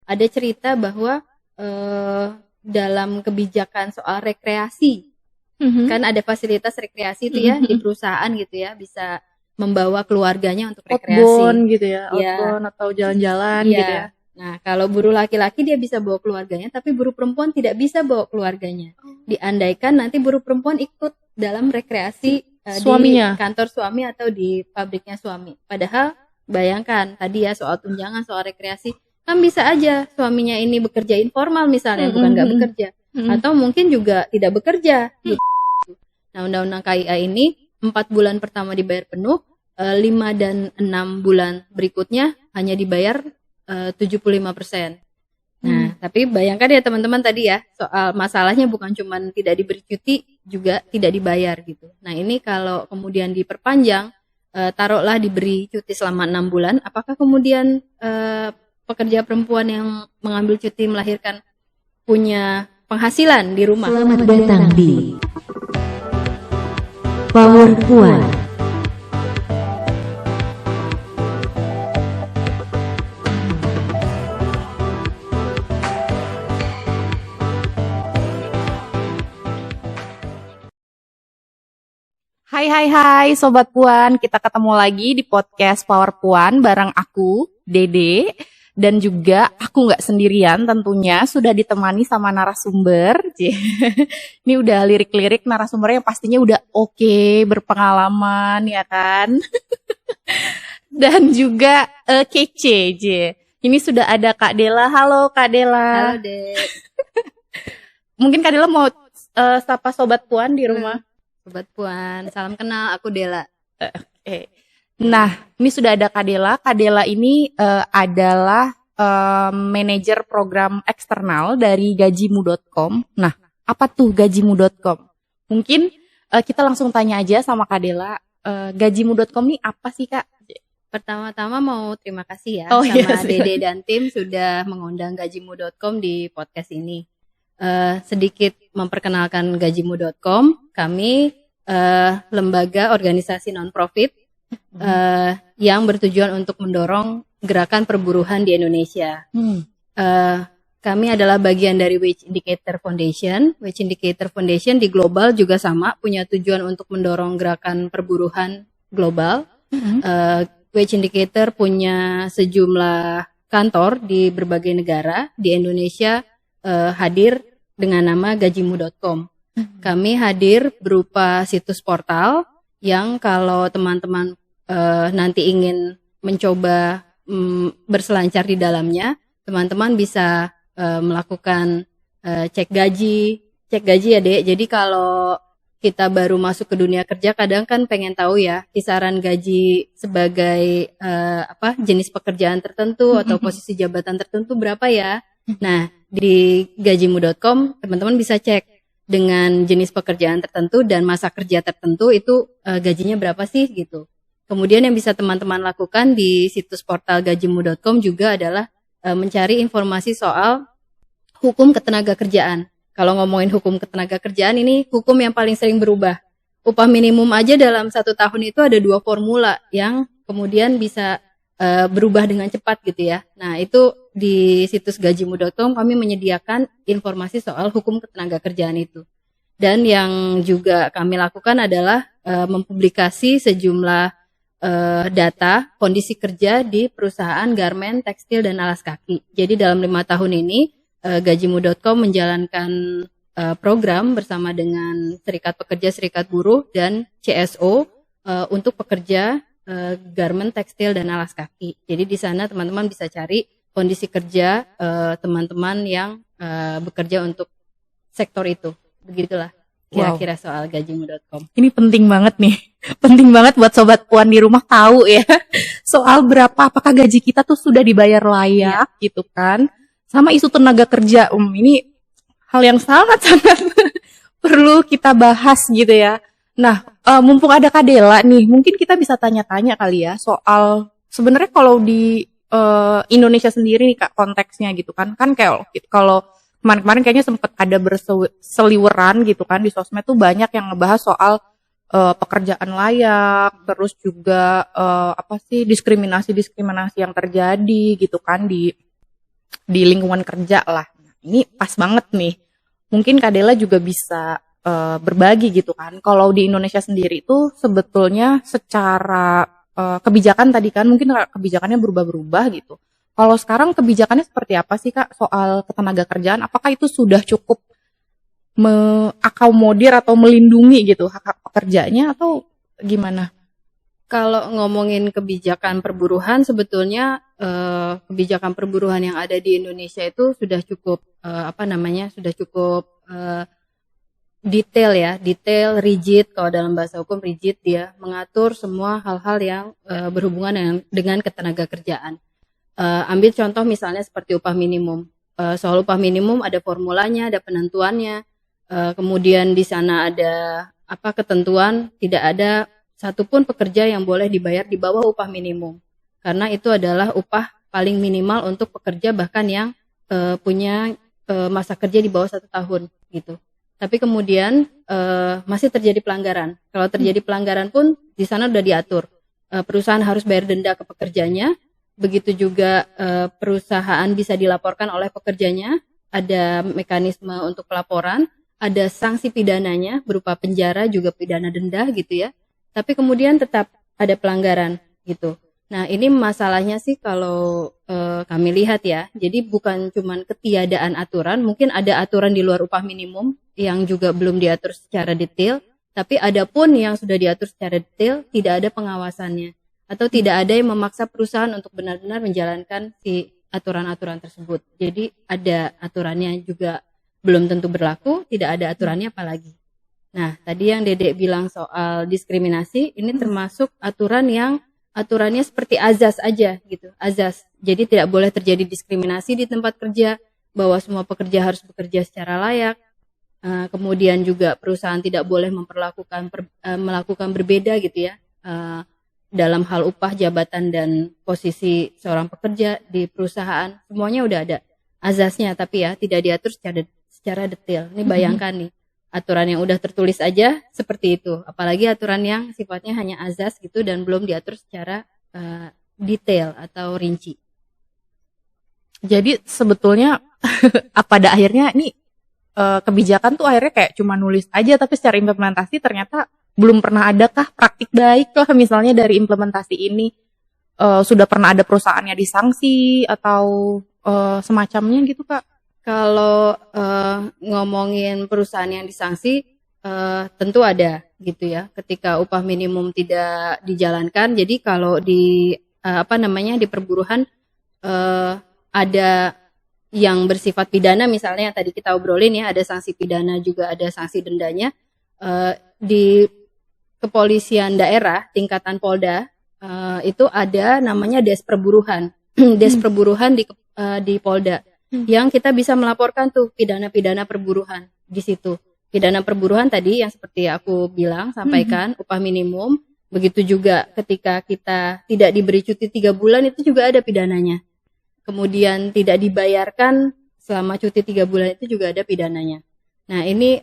ada cerita bahwa dalam kebijakan soal rekreasi, kan ada fasilitas rekreasi itu ya di perusahaan gitu ya, bisa membawa keluarganya untuk rekreasi. Outbound gitu ya, outbound atau jalan-jalan gitu ya. Nah, kalau buruh laki-laki dia bisa bawa keluarganya, tapi buruh perempuan tidak bisa bawa keluarganya. Diandaikan nanti buruh perempuan ikut dalam rekreasi suaminya, di kantor suami atau di pabriknya suami. Padahal bayangkan tadi ya soal tunjangan, soal rekreasi, kan bisa aja suaminya ini bekerja informal misalnya, bukan nggak bekerja, atau mungkin juga tidak bekerja. Gitu. Nah, Undang-Undang KIA ini 4 bulan pertama dibayar penuh, 5 dan 6 bulan berikutnya hanya dibayar 75%. Nah, tapi bayangkan ya teman-teman tadi ya, soal masalahnya bukan cuma tidak diberi cuti, juga tidak dibayar gitu. Nah, ini kalau kemudian diperpanjang, taruhlah diberi cuti selama 6 bulan, apakah kemudian pekerja perempuan yang mengambil cuti melahirkan punya penghasilan di rumah? Selamat datang di Power Puan. Hai Sobat Puan, kita ketemu lagi di podcast Power Puan bareng aku, Dede, dan juga aku nggak sendirian tentunya, sudah ditemani sama narasumber. Ini udah lirik-lirik narasumbernya yang pastinya udah oke, berpengalaman ya kan. Dan juga kece, Ini sudah ada Kak Dela. Halo Kak Dela. Halo Dek. Mungkin Kak Dela mau sapa Sobat Puan di rumah. Sobat Puan, salam kenal, aku Dela. Nah, ini sudah ada Kak Dela. Kak Dela ini adalah manajer program eksternal dari gajimu.com. Nah, apa tuh gajimu.com? Mungkin kita langsung tanya aja sama Kak Dela. Gajimu.com ini apa sih, Kak? Pertama-tama mau terima kasih ya sama Dede dan tim sudah mengundang gajimu.com di podcast ini. Sedikit memperkenalkan gajimu.com, kami lembaga organisasi non-profit yang bertujuan untuk mendorong gerakan perburuhan di Indonesia. Kami adalah bagian dari Wage Indicator Foundation. Wage Indicator Foundation di global juga sama, punya tujuan untuk mendorong gerakan perburuhan global. Wage Indicator punya sejumlah kantor di berbagai negara. Di Indonesia hadir dengan nama gajimu.com. Kami hadir berupa situs portal yang kalau teman-teman nanti ingin mencoba berselancar di dalamnya, teman-teman bisa melakukan cek gaji ya Dek. Jadi kalau kita baru masuk ke dunia kerja, kadang kan pengen tahu ya kisaran gaji sebagai jenis pekerjaan tertentu atau posisi jabatan tertentu berapa ya. Nah, di gajimu.com teman-teman bisa cek dengan jenis pekerjaan tertentu dan masa kerja tertentu itu gajinya berapa sih gitu. Kemudian yang bisa teman-teman lakukan di situs portal gajimu.com juga adalah mencari informasi soal hukum ketenaga kerjaan. Kalau ngomongin hukum ketenaga kerjaan ini hukum yang paling sering berubah. Upah minimum aja dalam 1 tahun itu ada 2 formula yang kemudian bisa berubah dengan cepat gitu ya. Nah, itu di situs gajimu.com kami menyediakan informasi soal hukum ketenaga kerjaan itu. Dan yang juga kami lakukan adalah mempublikasi sejumlah data kondisi kerja di perusahaan garmen, tekstil, dan alas kaki. Jadi dalam 5 tahun ini gajimu.com menjalankan program bersama dengan Serikat Pekerja, Serikat Buruh, dan CSO untuk pekerja garmen, tekstil, dan alas kaki. Jadi di sana teman-teman bisa cari kondisi kerja teman-teman yang bekerja untuk sektor itu. Begitulah kira-kira soal gajimu.com. Ini penting banget nih. Penting banget buat Sobat Puan di rumah tahu ya. Soal apakah gaji kita tuh sudah dibayar layak gitu kan. Sama isu tenaga kerja. Ini hal yang sangat-sangat perlu kita bahas gitu ya. Nah, mumpung ada Kak Dela nih, mungkin kita bisa tanya-tanya kali ya soal sebenarnya kalau di Indonesia sendiri nih Kak konteksnya gitu kan kayak kalau kemarin-kemarin kayaknya sempat ada berseliweran gitu kan di sosmed tuh banyak yang ngebahas soal pekerjaan layak, terus juga diskriminasi yang terjadi gitu kan di di lingkungan kerja lah. Nah, ini pas banget nih. Mungkin Kak Dela juga bisa berbagi gitu kan. Kalau di Indonesia sendiri itu sebetulnya secara kebijakan tadi kan mungkin kebijakannya berubah-berubah gitu. Kalau sekarang kebijakannya seperti apa sih Kak soal ketenaga kerjaan? Apakah itu sudah cukup mengakomodir atau melindungi gitu hak-hak pekerjanya atau gimana? Kalau ngomongin kebijakan perburuhan, sebetulnya kebijakan perburuhan yang ada di Indonesia itu sudah cukup sudah cukup detail, rigid. Kalau dalam bahasa hukum rigid, dia mengatur semua hal-hal yang berhubungan dengan ketenaga kerjaan. Ambil contoh misalnya seperti upah minimum. Soal upah minimum ada formulanya, ada penentuannya. Kemudian di sana ada ketentuan, tidak ada satupun pekerja yang boleh dibayar di bawah upah minimum. Karena itu adalah upah paling minimal untuk pekerja bahkan yang punya masa kerja di bawah 1 tahun gitu. Tapi kemudian masih terjadi pelanggaran. Kalau terjadi pelanggaran pun di sana sudah diatur. Perusahaan harus bayar denda ke pekerjanya. Begitu juga perusahaan bisa dilaporkan oleh pekerjanya. Ada mekanisme untuk pelaporan. Ada sanksi pidananya berupa penjara juga pidana denda gitu ya. Tapi kemudian tetap ada pelanggaran gitu. Nah ini masalahnya sih kalau kami lihat ya. Jadi bukan cuma ketiadaan aturan. Mungkin ada aturan di luar upah minimum yang juga belum diatur secara detail, tapi ada pun yang sudah diatur secara detail, tidak ada pengawasannya, atau tidak ada yang memaksa perusahaan untuk benar-benar menjalankan si aturan-aturan tersebut. Jadi ada aturannya juga belum tentu berlaku, tidak ada aturannya apalagi. Nah, tadi yang Dedek bilang soal diskriminasi, ini termasuk aturannya seperti azas aja gitu, azas. Jadi tidak boleh terjadi diskriminasi di tempat kerja, bahwa semua pekerja harus bekerja secara layak. Kemudian juga perusahaan tidak boleh melakukan berbeda gitu ya dalam hal upah, jabatan dan posisi seorang pekerja di perusahaan. Semuanya udah ada azasnya, tapi ya tidak diatur secara detail. Ini bayangkan nih, aturan yang udah tertulis aja seperti itu, apalagi aturan yang sifatnya hanya azas gitu dan belum diatur secara detail atau rinci. Jadi sebetulnya pada akhirnya ini kebijakan tuh akhirnya kayak cuma nulis aja, tapi secara implementasi ternyata belum pernah adakah praktik baik lah misalnya dari implementasi ini. Sudah pernah ada perusahaannya disanksi atau semacamnya gitu Kak? Kalau ngomongin perusahaan yang disanksi, tentu ada gitu ya. Ketika upah minimum tidak dijalankan, jadi kalau di di perburuhan ada yang bersifat pidana misalnya yang tadi kita obrolin ya, ada sanksi pidana juga ada sanksi dendanya. Di kepolisian daerah tingkatan Polda itu ada namanya Des Perburuhan. Des Perburuhan di Polda yang kita bisa melaporkan tuh pidana-pidana perburuhan di situ. Pidana perburuhan tadi yang seperti aku bilang sampaikan, upah minimum. Begitu juga ketika kita tidak diberi cuti 3 bulan itu juga ada pidananya. Kemudian tidak dibayarkan selama cuti 3 bulan itu juga ada pidananya. Nah ini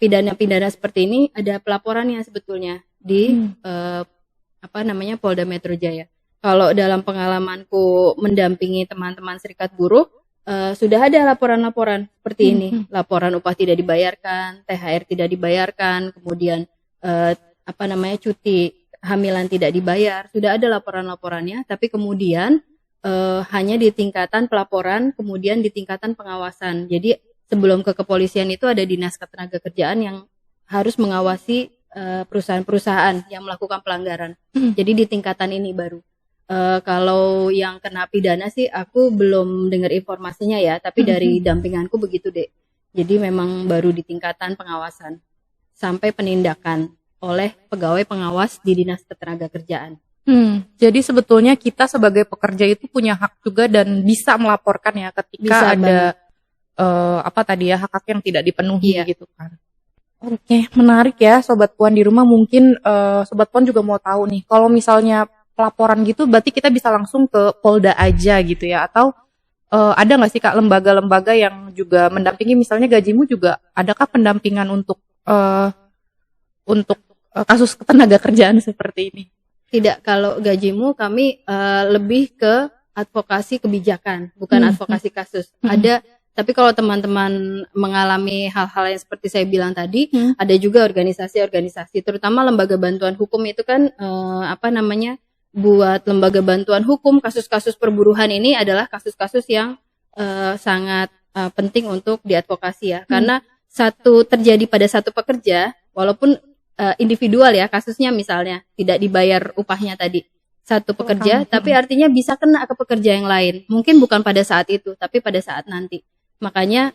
pidana-pidana seperti ini ada pelaporannya sebetulnya di Polda Metro Jaya. Kalau dalam pengalamanku mendampingi teman-teman serikat buruh, sudah ada laporan-laporan seperti ini. Laporan upah tidak dibayarkan, THR tidak dibayarkan, kemudian cuti hamilan tidak dibayar. Sudah ada laporan-laporannya, tapi kemudian hanya di tingkatan pelaporan, kemudian di tingkatan pengawasan. Jadi sebelum ke kepolisian itu ada dinas ketenagakerjaan yang harus mengawasi perusahaan-perusahaan yang melakukan pelanggaran. Jadi di tingkatan ini baru. Kalau yang kena pidana sih aku belum dengar informasinya ya, tapi dari dampinganku begitu deh. Jadi memang baru di tingkatan pengawasan sampai penindakan oleh pegawai pengawas di dinas ketenagakerjaan. Jadi sebetulnya kita sebagai pekerja itu punya hak juga dan bisa melaporkan ya ketika bisa ada hak-hak yang tidak dipenuhi gitu kan. Oke, menarik ya Sobat Puan di rumah. Mungkin Sobat Puan juga mau tahu nih, kalau misalnya pelaporan gitu berarti kita bisa langsung ke Polda aja gitu ya, atau ada nggak sih Kak lembaga-lembaga yang juga mendampingi, misalnya Gajimu juga adakah pendampingan untuk kasus ketenaga kerjaan seperti ini? Tidak, kalau Gajimu kami lebih ke advokasi kebijakan, bukan advokasi kasus. Ada, tapi kalau teman-teman mengalami hal-hal yang seperti saya bilang tadi, ada juga organisasi-organisasi, terutama lembaga bantuan hukum itu kan buat lembaga bantuan hukum, kasus-kasus perburuhan ini adalah kasus-kasus yang sangat penting untuk diadvokasi ya, karena terjadi pada satu pekerja, walaupun individual ya kasusnya, misalnya tidak dibayar upahnya tadi satu pekerja, tapi artinya bisa kena ke pekerja yang lain. Mungkin bukan pada saat itu, tapi pada saat nanti. Makanya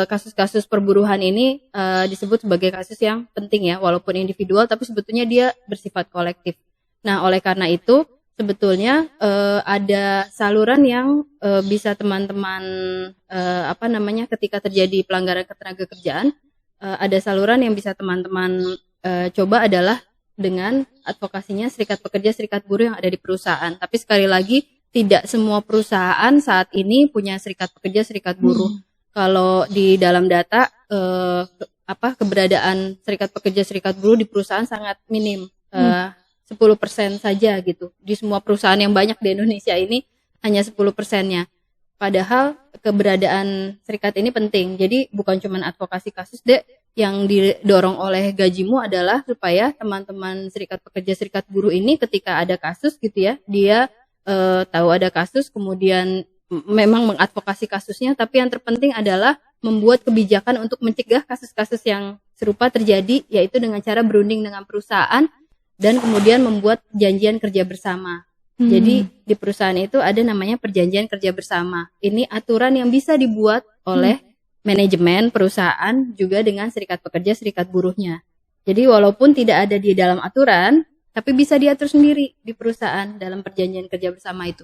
kasus-kasus perburuhan ini disebut sebagai kasus yang penting ya, walaupun individual, tapi sebetulnya dia bersifat kolektif. Nah, oleh karena itu sebetulnya ada saluran yang bisa teman-teman ketika terjadi pelanggaran ketenagakerjaan, ada saluran yang bisa teman-teman coba adalah dengan advokasinya serikat pekerja, serikat buruh yang ada di perusahaan. Tapi sekali lagi, tidak semua perusahaan saat ini punya serikat pekerja, serikat buruh. Kalau di dalam data keberadaan serikat pekerja, serikat buruh di perusahaan sangat minim, 10% saja gitu. Di semua perusahaan yang banyak di Indonesia ini hanya 10%-nya. Padahal keberadaan serikat ini penting. Jadi bukan cuma advokasi kasus, yang didorong oleh Gajimu adalah supaya teman-teman serikat pekerja, serikat buruh ini ketika ada kasus gitu ya, dia tahu ada kasus, kemudian memang mengadvokasi kasusnya, tapi yang terpenting adalah membuat kebijakan untuk mencegah kasus-kasus yang serupa terjadi, yaitu dengan cara berunding dengan perusahaan dan kemudian membuat perjanjian kerja bersama. Jadi di perusahaan itu ada namanya perjanjian kerja bersama. Ini aturan yang bisa dibuat oleh manajemen perusahaan juga dengan serikat pekerja, serikat buruhnya. Jadi walaupun tidak ada di dalam aturan, tapi bisa diatur sendiri di perusahaan dalam perjanjian kerja bersama itu.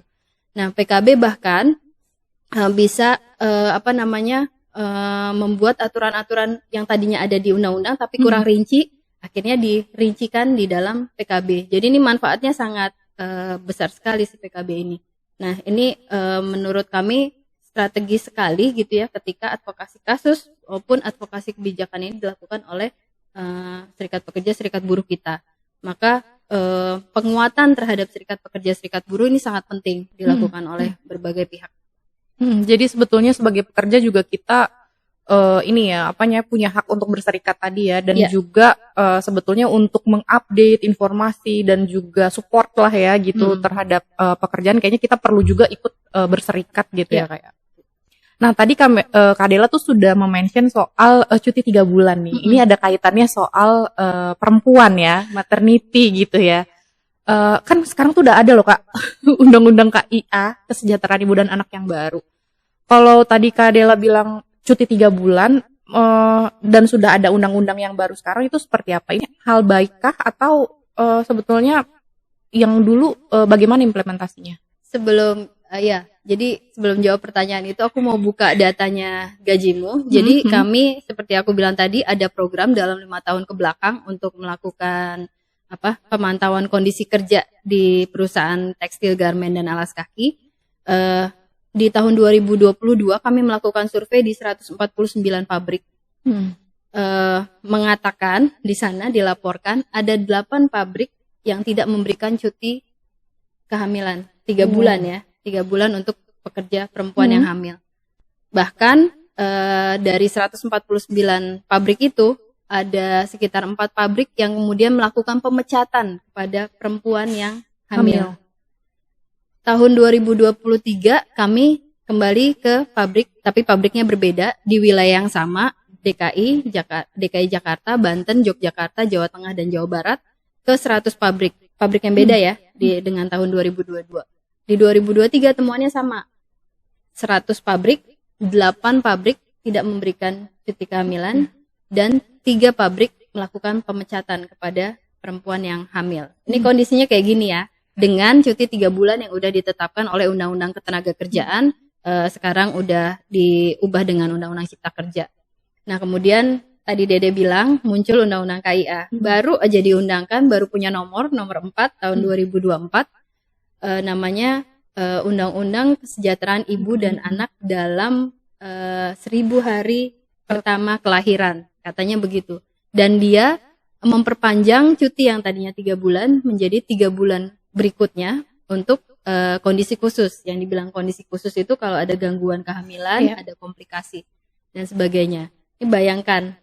Nah, PKB bahkan bisa membuat aturan-aturan yang tadinya ada di undang-undang tapi kurang rinci, akhirnya dirincikan di dalam PKB. Jadi ini manfaatnya sangat besar sekali si PKB ini. Nah, ini menurut kami strategis sekali gitu ya ketika advokasi kasus maupun advokasi kebijakan ini dilakukan oleh serikat pekerja, serikat buruh kita. Maka penguatan terhadap serikat pekerja, serikat buruh ini sangat penting dilakukan oleh berbagai pihak. Jadi sebetulnya sebagai pekerja juga kita punya hak untuk berserikat tadi ya, dan juga sebetulnya untuk mengupdate informasi dan juga support lah ya gitu terhadap pekerjaan, kayaknya kita perlu juga ikut berserikat gitu ya kayak. Nah, tadi Kak Dela tuh sudah mention soal cuti 3 bulan nih. Ini ada kaitannya soal perempuan ya, maternity gitu ya. Kan sekarang tuh udah ada loh Kak, undang-undang KIA, Kesejahteraan Ibu dan Anak yang baru. Kalau tadi Kak Dela bilang cuti 3 bulan dan sudah ada undang-undang yang baru sekarang, itu seperti apa? Ini hal baikkah atau sebetulnya yang dulu bagaimana implementasinya? Jadi sebelum jawab pertanyaan itu aku mau buka datanya Gajimu. Jadi kami seperti aku bilang tadi ada program dalam 5 tahun ke belakang untuk melakukan pemantauan kondisi kerja di perusahaan tekstil, garmen dan alas kaki. Di tahun 2022 kami melakukan survei di 149 pabrik. Mengatakan di sana dilaporkan ada 8 pabrik yang tidak memberikan cuti kehamilan 3 bulan ya. 3 bulan untuk pekerja perempuan yang hamil. Bahkan dari 149 pabrik itu ada sekitar 4 pabrik yang kemudian melakukan pemecatan kepada perempuan yang hamil. Tahun 2023 kami kembali ke pabrik, tapi pabriknya berbeda di wilayah yang sama, DKI Jakarta, Banten, Yogyakarta, Jawa Tengah dan Jawa Barat, ke 100 pabrik yang beda ya dengan tahun 2022. Di 2023 temuannya sama, 100 pabrik, 8 pabrik tidak memberikan cuti kehamilan, dan 3 pabrik melakukan pemecatan kepada perempuan yang hamil. Ini kondisinya kayak gini ya, dengan cuti 3 bulan yang udah ditetapkan oleh Undang-Undang Ketenagakerjaan, sekarang udah diubah dengan Undang-Undang Cipta Kerja. Nah kemudian tadi Dede bilang muncul Undang-Undang KIA, baru aja diundangkan, baru punya nomor 4 tahun 2024, namanya Undang-Undang Kesejahteraan Ibu dan Anak dalam 1000 hari pertama kelahiran, katanya begitu. Dan dia memperpanjang cuti yang tadinya 3 bulan menjadi 3 bulan berikutnya untuk kondisi khusus. Yang dibilang kondisi khusus itu kalau ada gangguan kehamilan, ada komplikasi dan sebagainya. Ini bayangkan,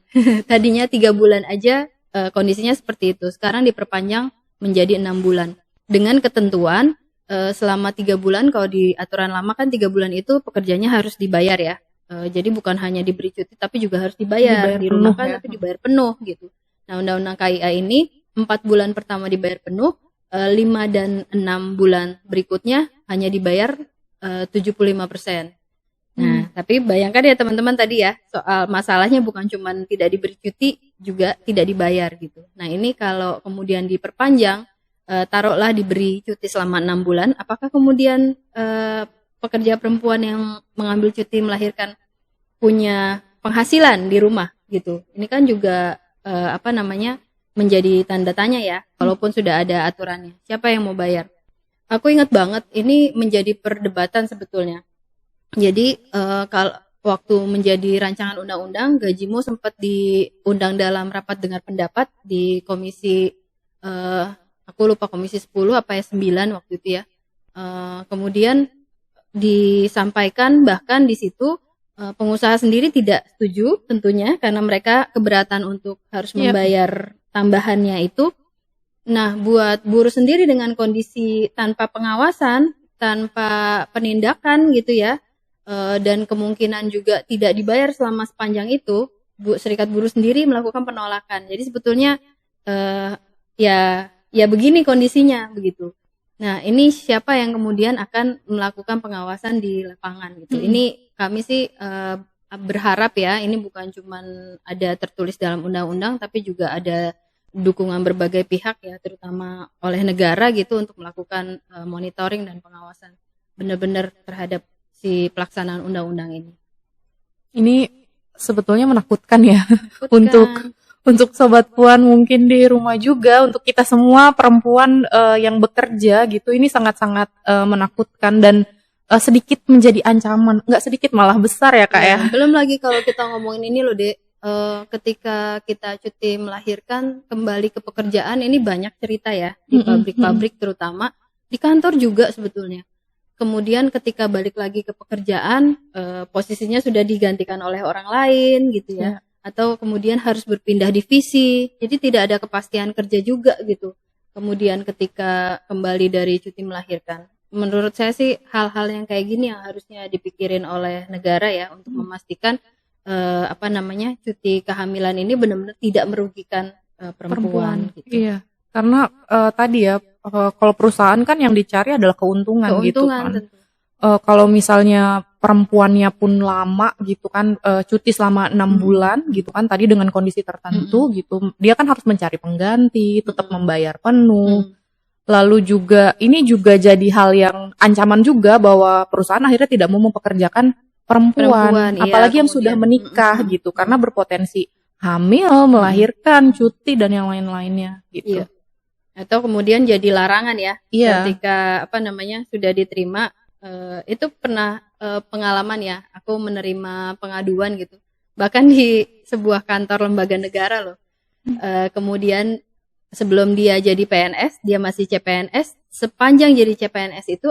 tadinya 3 bulan aja kondisinya seperti itu. Sekarang diperpanjang menjadi 6 bulan. Dengan ketentuan selama 3 bulan, kalau di aturan lama kan 3 bulan itu pekerjanya harus dibayar ya. Jadi bukan hanya diberi cuti tapi juga harus dibayar di rumah kan, tapi dibayar penuh gitu. Nah, Undang-Undang KIA ini 4 bulan pertama dibayar penuh, 5 dan 6 bulan berikutnya hanya dibayar 75%. Nah, tapi bayangkan ya teman-teman tadi ya, soal masalahnya bukan cuma tidak diberi cuti, juga tidak dibayar gitu. Nah, ini kalau kemudian diperpanjang, taruhlah diberi cuti selama 6 bulan, apakah kemudian pekerja perempuan yang mengambil cuti melahirkan punya penghasilan di rumah gitu? Ini kan juga menjadi tanda tanya ya, walaupun sudah ada aturannya. Siapa yang mau bayar? Aku ingat banget, ini menjadi perdebatan sebetulnya. Jadi kalau waktu menjadi rancangan undang-undang, gajimu sempat diundang dalam rapat dengar pendapat di komisi, aku lupa komisi 10 apa ya 9 waktu itu ya. Kemudian disampaikan bahkan di situ pengusaha sendiri tidak setuju tentunya karena mereka keberatan untuk harus membayar tambahannya itu. Nah, buat buruh sendiri dengan kondisi tanpa pengawasan, tanpa penindakan gitu ya, dan kemungkinan juga tidak dibayar selama sepanjang itu, Serikat Buruh sendiri melakukan penolakan. Jadi sebetulnya ya begini kondisinya begitu. Nah, ini siapa yang kemudian akan melakukan pengawasan di lapangan gitu. Ini kami sih berharap ya, ini bukan cuma ada tertulis dalam undang-undang, tapi juga ada dukungan berbagai pihak ya, terutama oleh negara gitu untuk melakukan monitoring dan pengawasan benar-benar terhadap si pelaksanaan undang-undang ini. Ini sebetulnya menakutkan ya untuk Sobat Puan mungkin di rumah juga, untuk kita semua perempuan yang bekerja gitu, ini sangat-sangat menakutkan dan sedikit menjadi ancaman, nggak sedikit malah besar ya Kak ya. Belum lagi kalau kita ngomongin ini loh Dek, ketika kita cuti melahirkan kembali ke pekerjaan, ini banyak cerita ya di pabrik-pabrik terutama, di kantor juga sebetulnya. Kemudian ketika balik lagi ke pekerjaan, posisinya sudah digantikan oleh orang lain gitu ya. Atau kemudian harus berpindah divisi, jadi tidak ada kepastian kerja juga gitu. Kemudian ketika kembali dari cuti melahirkan, menurut saya sih hal-hal yang kayak gini yang harusnya dipikirin oleh negara ya, untuk memastikan cuti kehamilan ini benar-benar tidak merugikan perempuan gitu. Iya, karena tadi ya, kalau perusahaan kan yang dicari adalah keuntungan gitu kan. Kalau misalnya perempuannya pun lama gitu kan, cuti selama 6 bulan gitu kan, tadi dengan kondisi tertentu gitu, dia kan harus mencari pengganti, tetap membayar penuh. Lalu juga ini juga jadi hal yang ancaman juga bahwa perusahaan akhirnya tidak mau mempekerjakan perempuan apalagi yang sudah menikah gitu, karena berpotensi hamil, melahirkan, cuti dan yang lain-lainnya gitu. Iya. Atau kemudian jadi larangan ya, ketika sudah diterima. Itu pernah pengalaman ya, aku menerima pengaduan gitu, bahkan di sebuah kantor lembaga negara loh. Kemudian sebelum dia jadi PNS, dia masih CPNS. Sepanjang jadi CPNS itu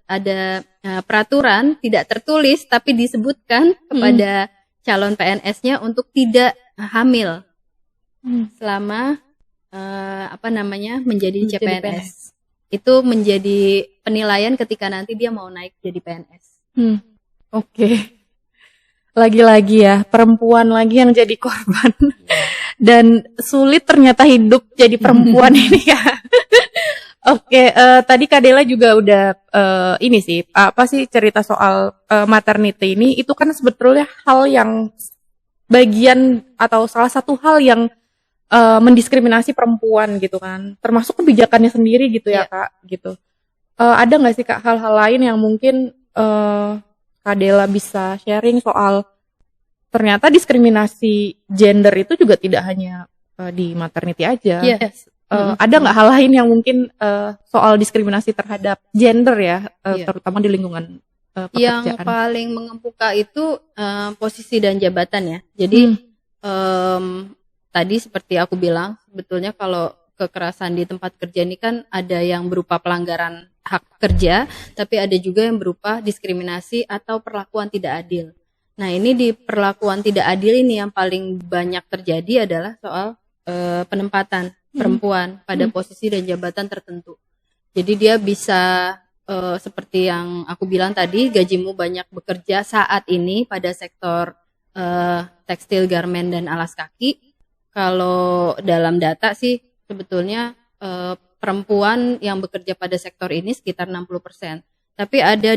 ada peraturan tidak tertulis tapi disebutkan kepada calon PNS-nya untuk tidak hamil selama menjadi CPNS. Itu menjadi penilaian ketika nanti dia mau naik jadi PNS. Oke. Lagi-lagi ya, perempuan lagi yang jadi korban. Dan sulit ternyata hidup jadi perempuan ini ya. Oke, tadi Kak Dela juga udah ini sih, cerita soal maternity ini, itu kan sebetulnya hal yang bagian atau salah satu hal yang mendiskriminasi perempuan gitu kan, termasuk kebijakannya sendiri gitu ya Kak gitu. Ada nggak sih Kak hal-hal lain yang mungkin Kak Dela bisa sharing soal ternyata diskriminasi gender itu juga tidak hanya di maternity aja. Ada nggak hal lain yang mungkin soal diskriminasi terhadap gender ya, terutama di lingkungan pekerjaan? Yang paling mengemuka itu posisi dan jabatan ya. Jadi tadi seperti aku bilang, sebetulnya kalau kekerasan di tempat kerja ini kan ada yang berupa pelanggaran hak kerja, tapi ada juga yang berupa diskriminasi atau perlakuan tidak adil. Nah, ini di perlakuan tidak adil ini yang paling banyak terjadi adalah soal penempatan perempuan pada posisi dan jabatan tertentu. Jadi dia bisa seperti yang aku bilang tadi, gajimu banyak bekerja saat ini pada sektor tekstil, garmen, dan alas kaki. Kalau dalam data sih sebetulnya perempuan yang bekerja pada sektor ini sekitar 60%. Tapi ada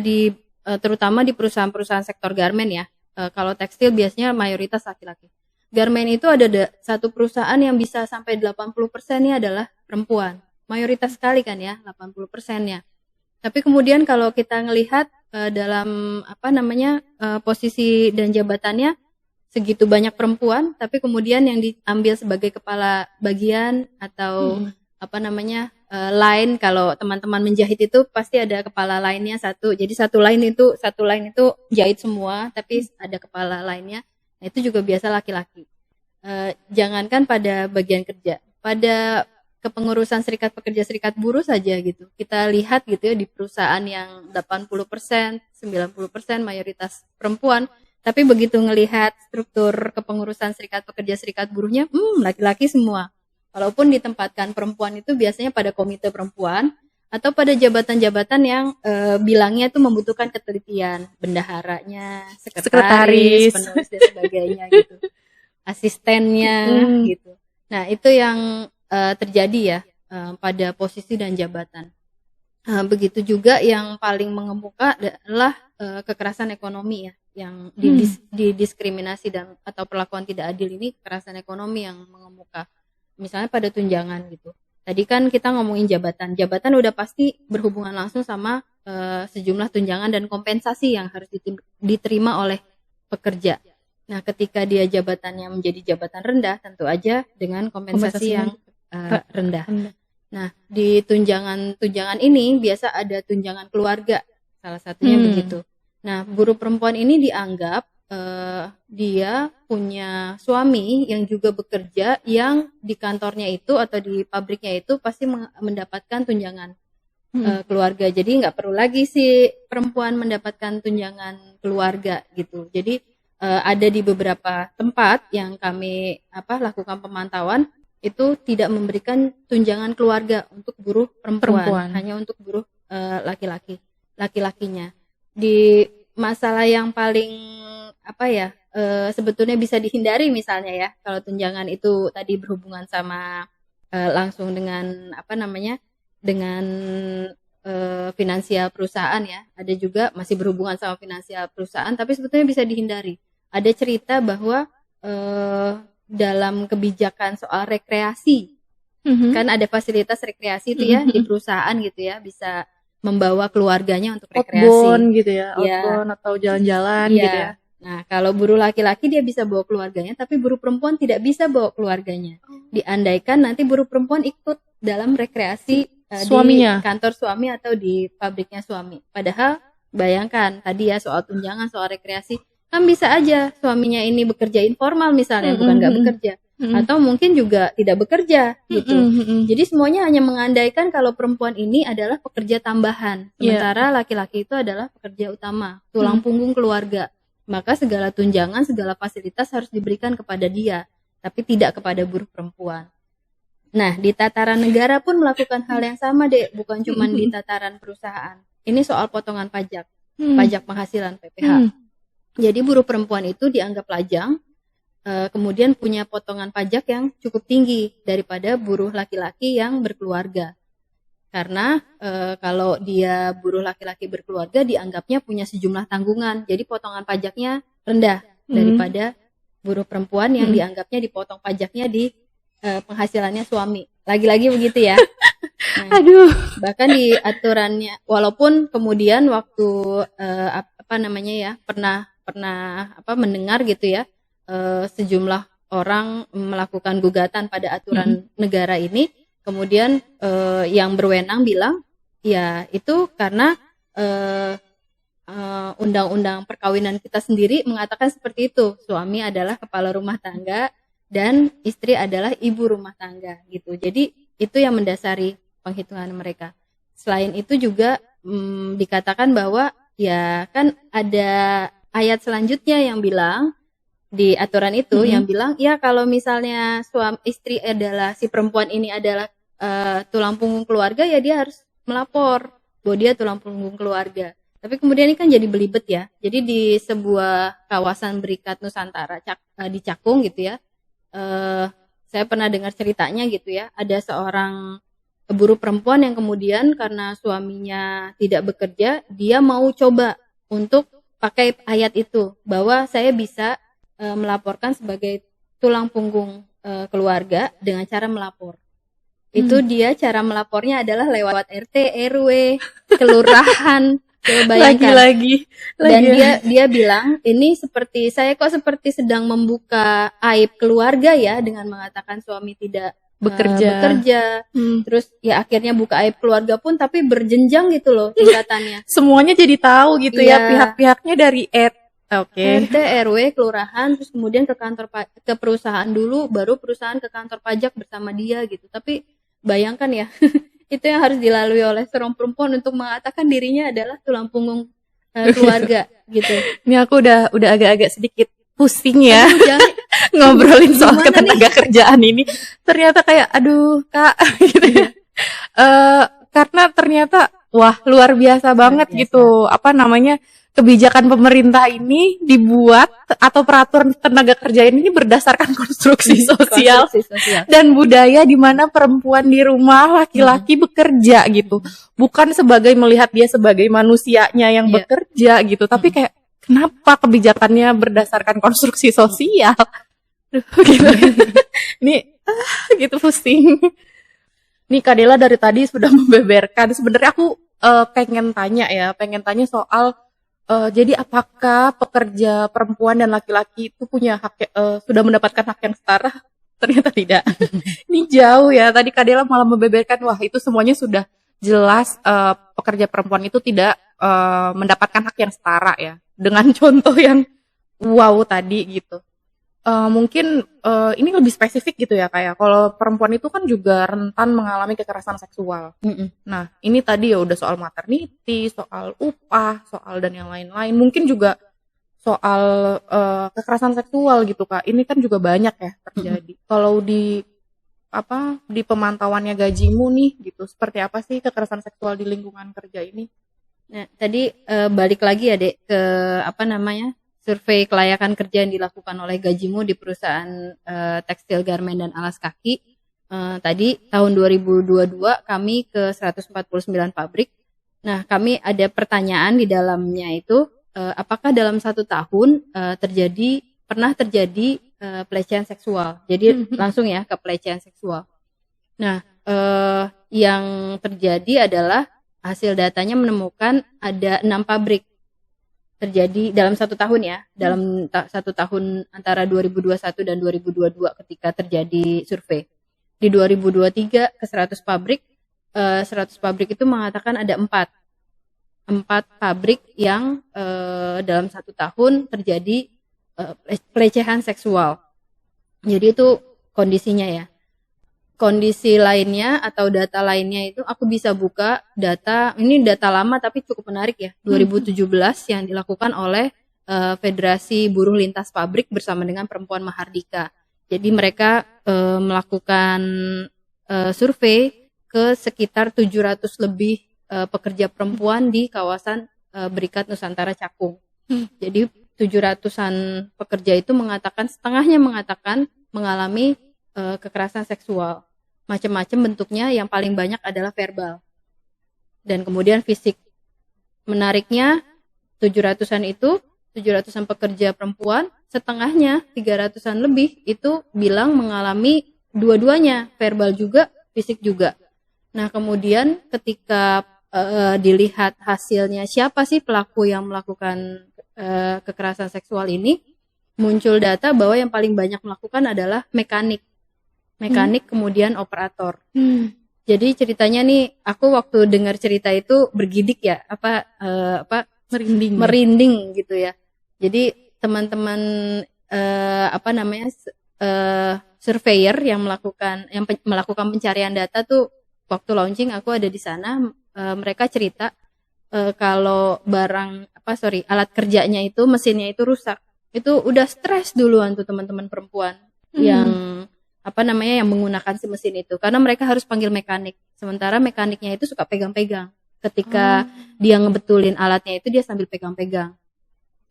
terutama di perusahaan-perusahaan sektor garmen ya. Kalau tekstil biasanya mayoritas laki-laki. Garmen itu ada satu perusahaan yang bisa sampai 80%-nya adalah perempuan. Mayoritas sekali kan ya, 80%-nya. Tapi kemudian kalau kita ngelihat dalam posisi dan jabatannya segitu banyak perempuan, tapi kemudian yang diambil sebagai kepala bagian atau line, kalau teman-teman menjahit itu pasti ada kepala lainnya satu. Jadi satu line itu jahit semua, tapi ada kepala lainnya. Nah, itu juga biasa laki-laki. Jangankan pada bagian kerja, pada kepengurusan serikat pekerja, serikat buruh saja gitu. Kita lihat gitu ya, di perusahaan yang 80%, 90% mayoritas perempuan. Tapi begitu ngelihat struktur kepengurusan serikat pekerja, serikat buruhnya, laki-laki semua. Walaupun ditempatkan perempuan itu biasanya pada komite perempuan atau pada jabatan-jabatan yang bilangnya itu membutuhkan ketelitian, bendaharanya, sekretaris, penulis dan sebagainya gitu, asistennya gitu. Nah, itu yang terjadi ya pada posisi dan jabatan. Begitu juga yang paling mengemuka adalah kekerasan ekonomi ya, yang didiskriminasi dan atau perlakuan tidak adil ini, kekerasan ekonomi yang mengemuka. Misalnya pada tunjangan gitu. Tadi kan kita ngomongin jabatan udah pasti berhubungan langsung sama sejumlah tunjangan dan kompensasi yang harus diterima oleh pekerja. Nah, ketika dia jabatannya menjadi jabatan rendah, tentu aja dengan kompensasi yang rendah. Nah, di tunjangan ini biasa ada tunjangan keluarga, salah satunya begitu. Nah, buruh perempuan ini dianggap dia punya suami yang juga bekerja, yang di kantornya itu atau di pabriknya itu pasti mendapatkan tunjangan keluarga. Jadi nggak perlu lagi si perempuan mendapatkan tunjangan keluarga gitu. Jadi ada di beberapa tempat yang kami lakukan pemantauan, itu tidak memberikan tunjangan keluarga untuk buruh perempuan. Hanya untuk buruh laki-lakinya. Di masalah yang paling sebetulnya bisa dihindari misalnya ya, kalau tunjangan itu tadi berhubungan sama langsung dengan dengan finansial perusahaan ya. Ada juga masih berhubungan sama finansial perusahaan, tapi sebetulnya bisa dihindari. Ada cerita bahwa dalam kebijakan soal rekreasi, kan ada fasilitas rekreasi itu ya di perusahaan gitu ya, bisa membawa keluarganya untuk rekreasi. Outbound gitu ya, outbound atau jalan-jalan gitu ya. Nah, kalau buruh laki-laki dia bisa bawa keluarganya, tapi buruh perempuan tidak bisa bawa keluarganya. Diandaikan nanti buruh perempuan ikut dalam rekreasi suaminya, di kantor suami atau di pabriknya suami. Padahal bayangkan tadi ya soal tunjangan, soal rekreasi, kan bisa aja suaminya ini bekerja informal misalnya, bukan nggak bekerja. Atau mungkin juga tidak bekerja gitu. Jadi semuanya hanya mengandaikan kalau perempuan ini adalah pekerja tambahan, sementara laki-laki itu adalah pekerja utama, tulang punggung keluarga. Maka segala tunjangan, segala fasilitas harus diberikan kepada dia, tapi tidak kepada buruh perempuan. Nah, di tataran negara pun melakukan hal yang sama, Dek, bukan cuma di tataran perusahaan. Ini soal potongan pajak, pajak penghasilan PPH. Jadi buruh perempuan itu dianggap lajang, kemudian punya potongan pajak yang cukup tinggi daripada buruh laki-laki yang berkeluarga. Karena kalau dia buruh laki-laki berkeluarga dianggapnya punya sejumlah tanggungan, jadi potongan pajaknya rendah daripada buruh perempuan yang dianggapnya dipotong pajaknya di penghasilannya suami. Lagi-lagi begitu ya. Nah, bahkan di aturannya, walaupun kemudian waktu pernah mendengar gitu ya, sejumlah orang melakukan gugatan pada aturan negara ini. Kemudian yang berwenang bilang, ya itu karena undang-undang perkawinan kita sendiri mengatakan seperti itu. Suami adalah kepala rumah tangga dan istri adalah ibu rumah tangga gitu. Jadi Itu yang mendasari penghitungan mereka. Selain itu juga dikatakan bahwa ya kan ada ayat selanjutnya yang bilang di aturan itu yang bilang ya kalau misalnya suami istri adalah si perempuan ini adalah tulang punggung keluarga, ya dia harus melapor bahwa dia tulang punggung keluarga. Tapi kemudian ini kan jadi belibet ya. Jadi di sebuah kawasan Berikat Nusantara di Cakung gitu ya. Saya pernah dengar ceritanya gitu ya. Ada seorang buruh perempuan yang kemudian karena suaminya tidak bekerja, dia mau coba untuk pakai ayat itu bahwa saya bisa melaporkan sebagai tulang punggung keluarga dengan cara melapor. Itu dia cara melapornya adalah lewat RT, RW, kelurahan. Bayangkan. Lagi. Dan dia bilang ini seperti saya kok seperti sedang membuka aib keluarga ya dengan mengatakan suami tidak bekerja. Terus ya akhirnya buka aib keluarga pun tapi berjenjang gitu loh tingkatannya. Semuanya jadi tahu gitu ya pihak-pihaknya dari RT, RW, kelurahan, terus kemudian ke perusahaan dulu, baru perusahaan ke kantor pajak bersama dia gitu. Tapi bayangkan ya. Itu yang harus dilalui oleh seorang perempuan untuk mengatakan dirinya adalah tulang punggung keluarga gitu. Ini aku udah agak-agak sedikit pusing ya ngobrolin soal ketenaga kerjaan ini. Ternyata kayak aduh Kak gitu ya. Karena ternyata wah luar biasa banget gitu. Apa namanya? Kebijakan pemerintah ini dibuat atau peraturan tenaga kerja ini berdasarkan konstruksi sosial dan budaya di mana perempuan di rumah, laki-laki bekerja gitu. Bukan sebagai melihat dia sebagai manusianya yang bekerja gitu, tapi kayak kenapa kebijakannya berdasarkan konstruksi sosial? Gitu. Ini gitu pusing. Nih Kak Dela dari tadi sudah membeberkan. Sebenarnya aku pengen tanya soal jadi apakah pekerja perempuan dan laki-laki itu punya hak sudah mendapatkan hak yang setara? Ternyata tidak. Ini jauh ya. Tadi Kak Dela malah membeberkan wah itu semuanya sudah jelas pekerja perempuan itu tidak mendapatkan hak yang setara ya. Dengan contoh yang wow tadi gitu. Mungkin ini lebih spesifik gitu ya kayak kalau perempuan itu kan juga rentan mengalami kekerasan seksual. Nah ini tadi ya udah soal maternity, soal upah, soal dan yang lain-lain. Mungkin juga soal kekerasan seksual gitu Kak. Ini kan juga banyak ya terjadi. Kalau di pemantauannya gajimu nih gitu, seperti apa sih kekerasan seksual di lingkungan kerja ini? Nah tadi balik lagi ya Dek ke survei kelayakan kerja yang dilakukan oleh Gajimu di perusahaan tekstil, garmen, dan alas kaki. Tadi tahun 2022 kami ke 149 pabrik. Nah, kami ada pertanyaan di dalamnya itu, apakah dalam 1 tahun pernah terjadi pelecehan seksual. Jadi langsung ya ke pelecehan seksual. Nah, yang terjadi adalah hasil datanya menemukan ada 6 pabrik terjadi dalam 1 tahun ya, dalam 1 tahun antara 2021 dan 2022 ketika terjadi survei. Di 2023 ke 100 pabrik, 100 pabrik itu mengatakan ada 4 pabrik yang dalam 1 tahun terjadi pelecehan seksual. Jadi itu kondisinya ya. Kondisi lainnya atau data lainnya itu aku bisa buka data, ini data lama tapi cukup menarik ya, 2017 yang dilakukan oleh Federasi Buruh Lintas Pabrik bersama dengan Perempuan Mahardika. Jadi mereka melakukan survei ke sekitar 700 lebih pekerja perempuan di kawasan Berikat Nusantara Cakung. Jadi 700-an pekerja itu setengahnya mengatakan mengalami kekerasan seksual. Macam-macam bentuknya, yang paling banyak adalah verbal. Dan kemudian fisik. Menariknya 700-an pekerja perempuan, setengahnya 300-an lebih itu bilang mengalami dua-duanya, verbal juga, fisik juga. Nah, kemudian ketika dilihat hasilnya siapa sih pelaku yang melakukan kekerasan seksual ini, muncul data bahwa yang paling banyak melakukan adalah mekanik kemudian operator. Jadi ceritanya nih, aku waktu dengar cerita itu bergidik ya, merinding gitu ya. Jadi teman-teman surveyor yang melakukan pencarian data tuh waktu launching aku ada di sana. Mereka cerita kalau alat kerjanya itu, mesinnya itu rusak, itu udah stres duluan tuh teman-teman perempuan yang yang menggunakan si mesin itu, karena mereka harus panggil mekanik, sementara mekaniknya itu suka pegang-pegang. Ketika dia ngebetulin alatnya itu dia sambil pegang-pegang.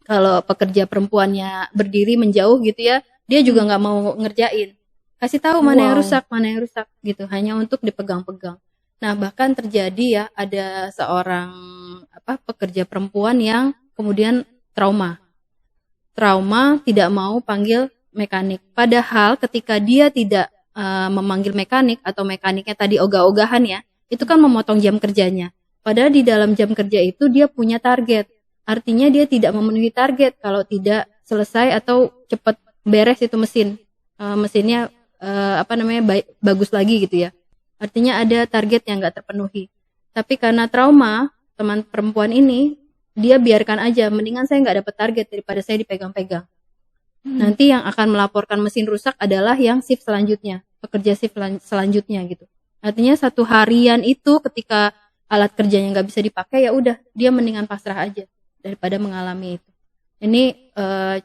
Kalau pekerja perempuannya berdiri menjauh gitu ya, dia juga nggak mau ngerjain, kasih tahu mana yang rusak gitu, hanya untuk dipegang-pegang. Nah, bahkan terjadi ya, ada seorang pekerja perempuan yang kemudian trauma tidak mau panggil mekanik, padahal ketika dia tidak memanggil mekanik atau mekaniknya tadi ogah-ogahan ya, itu kan memotong jam kerjanya. Padahal di dalam jam kerja itu dia punya target. Artinya dia tidak memenuhi target kalau tidak selesai atau cepat beres itu mesinnya bagus lagi gitu ya. Artinya ada target yang nggak terpenuhi. Tapi karena trauma, teman perempuan ini dia biarkan aja, mendingan saya nggak dapat target daripada saya dipegang-pegang. Nanti yang akan melaporkan mesin rusak adalah yang shift selanjutnya, pekerja shift selanjutnya gitu. Artinya satu harian itu ketika alat kerjanya nggak bisa dipakai, ya udah dia mendingan pasrah aja daripada mengalami itu. Ini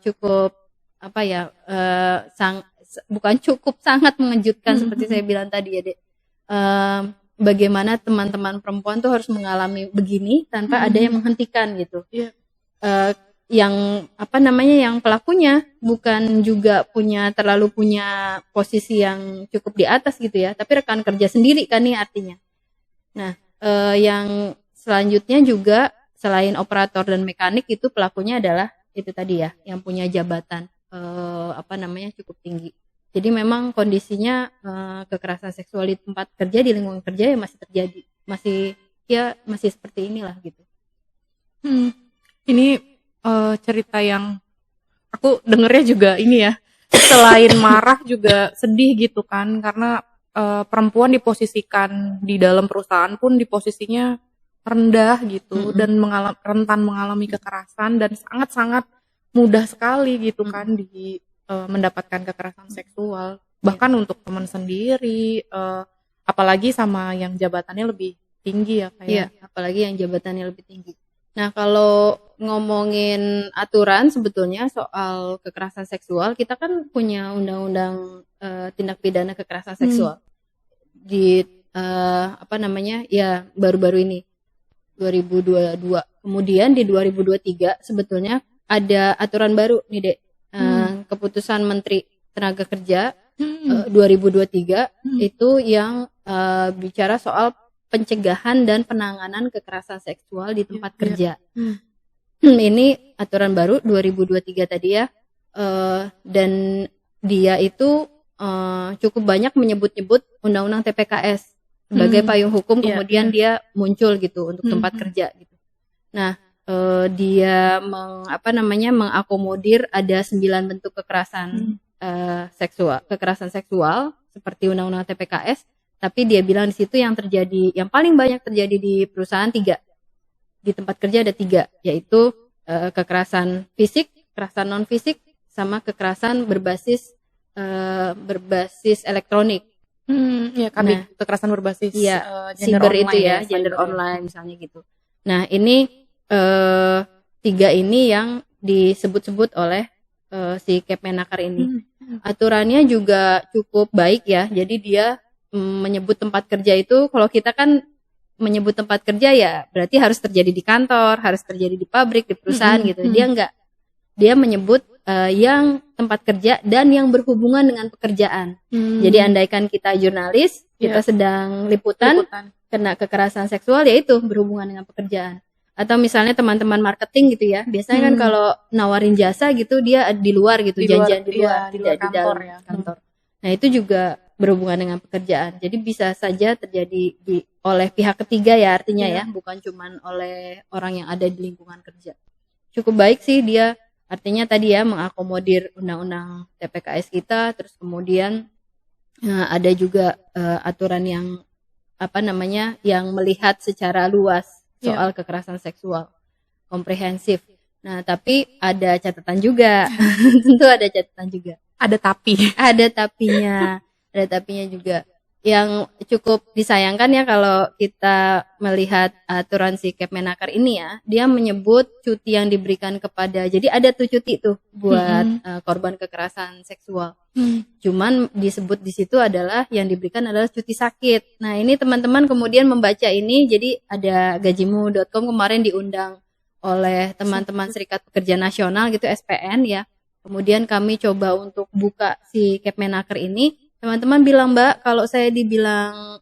cukup sangat mengejutkan seperti saya bilang tadi ya, Dek. Bagaimana teman-teman perempuan tuh harus mengalami begini tanpa ada yang menghentikan gitu. Yang yang pelakunya bukan juga terlalu punya posisi yang cukup di atas gitu ya, tapi rekan kerja sendiri kan nih artinya. Nah, yang selanjutnya juga selain operator dan mekanik, itu pelakunya adalah itu tadi ya, yang punya jabatan cukup tinggi. Jadi memang kondisinya kekerasan seksual di tempat kerja, di lingkungan kerja ya masih terjadi, masih seperti inilah gitu. Ini cerita yang aku dengernya juga ini ya, selain marah juga sedih gitu kan, karena perempuan diposisikan di dalam perusahaan pun di posisinya rendah gitu, dan rentan mengalami kekerasan, dan sangat-sangat mudah sekali gitu kan mendapatkan kekerasan seksual, bahkan untuk teman sendiri, apalagi sama yang jabatannya lebih tinggi ya kayak. Apalagi yang jabatannya lebih tinggi. Nah, kalau ngomongin aturan sebetulnya soal kekerasan seksual, kita kan punya undang-undang tindak pidana kekerasan seksual di baru-baru ini 2022. Kemudian di 2023 sebetulnya ada aturan baru nih, Dek. Keputusan Menteri Tenaga Kerja 2023 itu yang bicara soal pencegahan dan penanganan kekerasan seksual di tempat kerja. Ini aturan baru 2023 tadi ya, dan dia itu cukup banyak menyebut-nyebut undang-undang TPKS sebagai payung hukum, kemudian dia muncul gitu untuk tempat kerja gitu. Nah, dia mengakomodir ada 9 bentuk kekerasan seksual seperti undang-undang TPKS, tapi dia bilang di situ yang paling banyak terjadi di perusahaan 3, di tempat kerja ada 3, yaitu kekerasan fisik, kekerasan non fisik, sama kekerasan berbasis elektronik. Kekerasan berbasis cyber itu ya, gender online misalnya gitu. Nah, ini 3 ini yang disebut-sebut oleh si Kemenaker ini. Aturannya juga cukup baik ya. Jadi dia menyebut tempat kerja itu, kalau kita kan menyebut tempat kerja ya berarti harus terjadi di kantor, harus terjadi di pabrik, di perusahaan gitu. Dia enggak. Dia menyebut yang tempat kerja dan yang berhubungan dengan pekerjaan. Jadi andaikan kita jurnalis, kita sedang liputan kena kekerasan seksual, yaitu berhubungan dengan pekerjaan. Atau misalnya teman-teman marketing gitu ya, biasanya kan kalau nawarin jasa gitu dia di luar gitu, janjian di luar, tidak di dalam kantor. Nah, itu juga berhubungan dengan pekerjaan. Jadi bisa saja terjadi oleh pihak ketiga ya artinya ya, bukan cuman oleh orang yang ada di lingkungan kerja. Cukup baik sih dia, artinya tadi ya mengakomodir undang-undang TPKS kita, terus kemudian ada juga aturan yang yang melihat secara luas soal kekerasan seksual, komprehensif. Nah, tapi ada catatan juga. Tentu ada catatan juga. Ada tapi. Ada tapinya juga. Yang cukup disayangkan ya kalau kita melihat aturan si Kepmenaker ini ya, dia menyebut cuti yang diberikan kepada, jadi ada tuh cuti tuh buat korban kekerasan seksual. Cuman disebut di situ adalah yang diberikan adalah cuti sakit. Nah ini teman-teman kemudian membaca ini, jadi ada gajimu.com kemarin diundang oleh teman-teman Serikat Pekerja Nasional gitu, SPN ya. Kemudian kami coba untuk buka si Kepmenaker ini. Teman-teman bilang, Mbak, kalau saya dibilang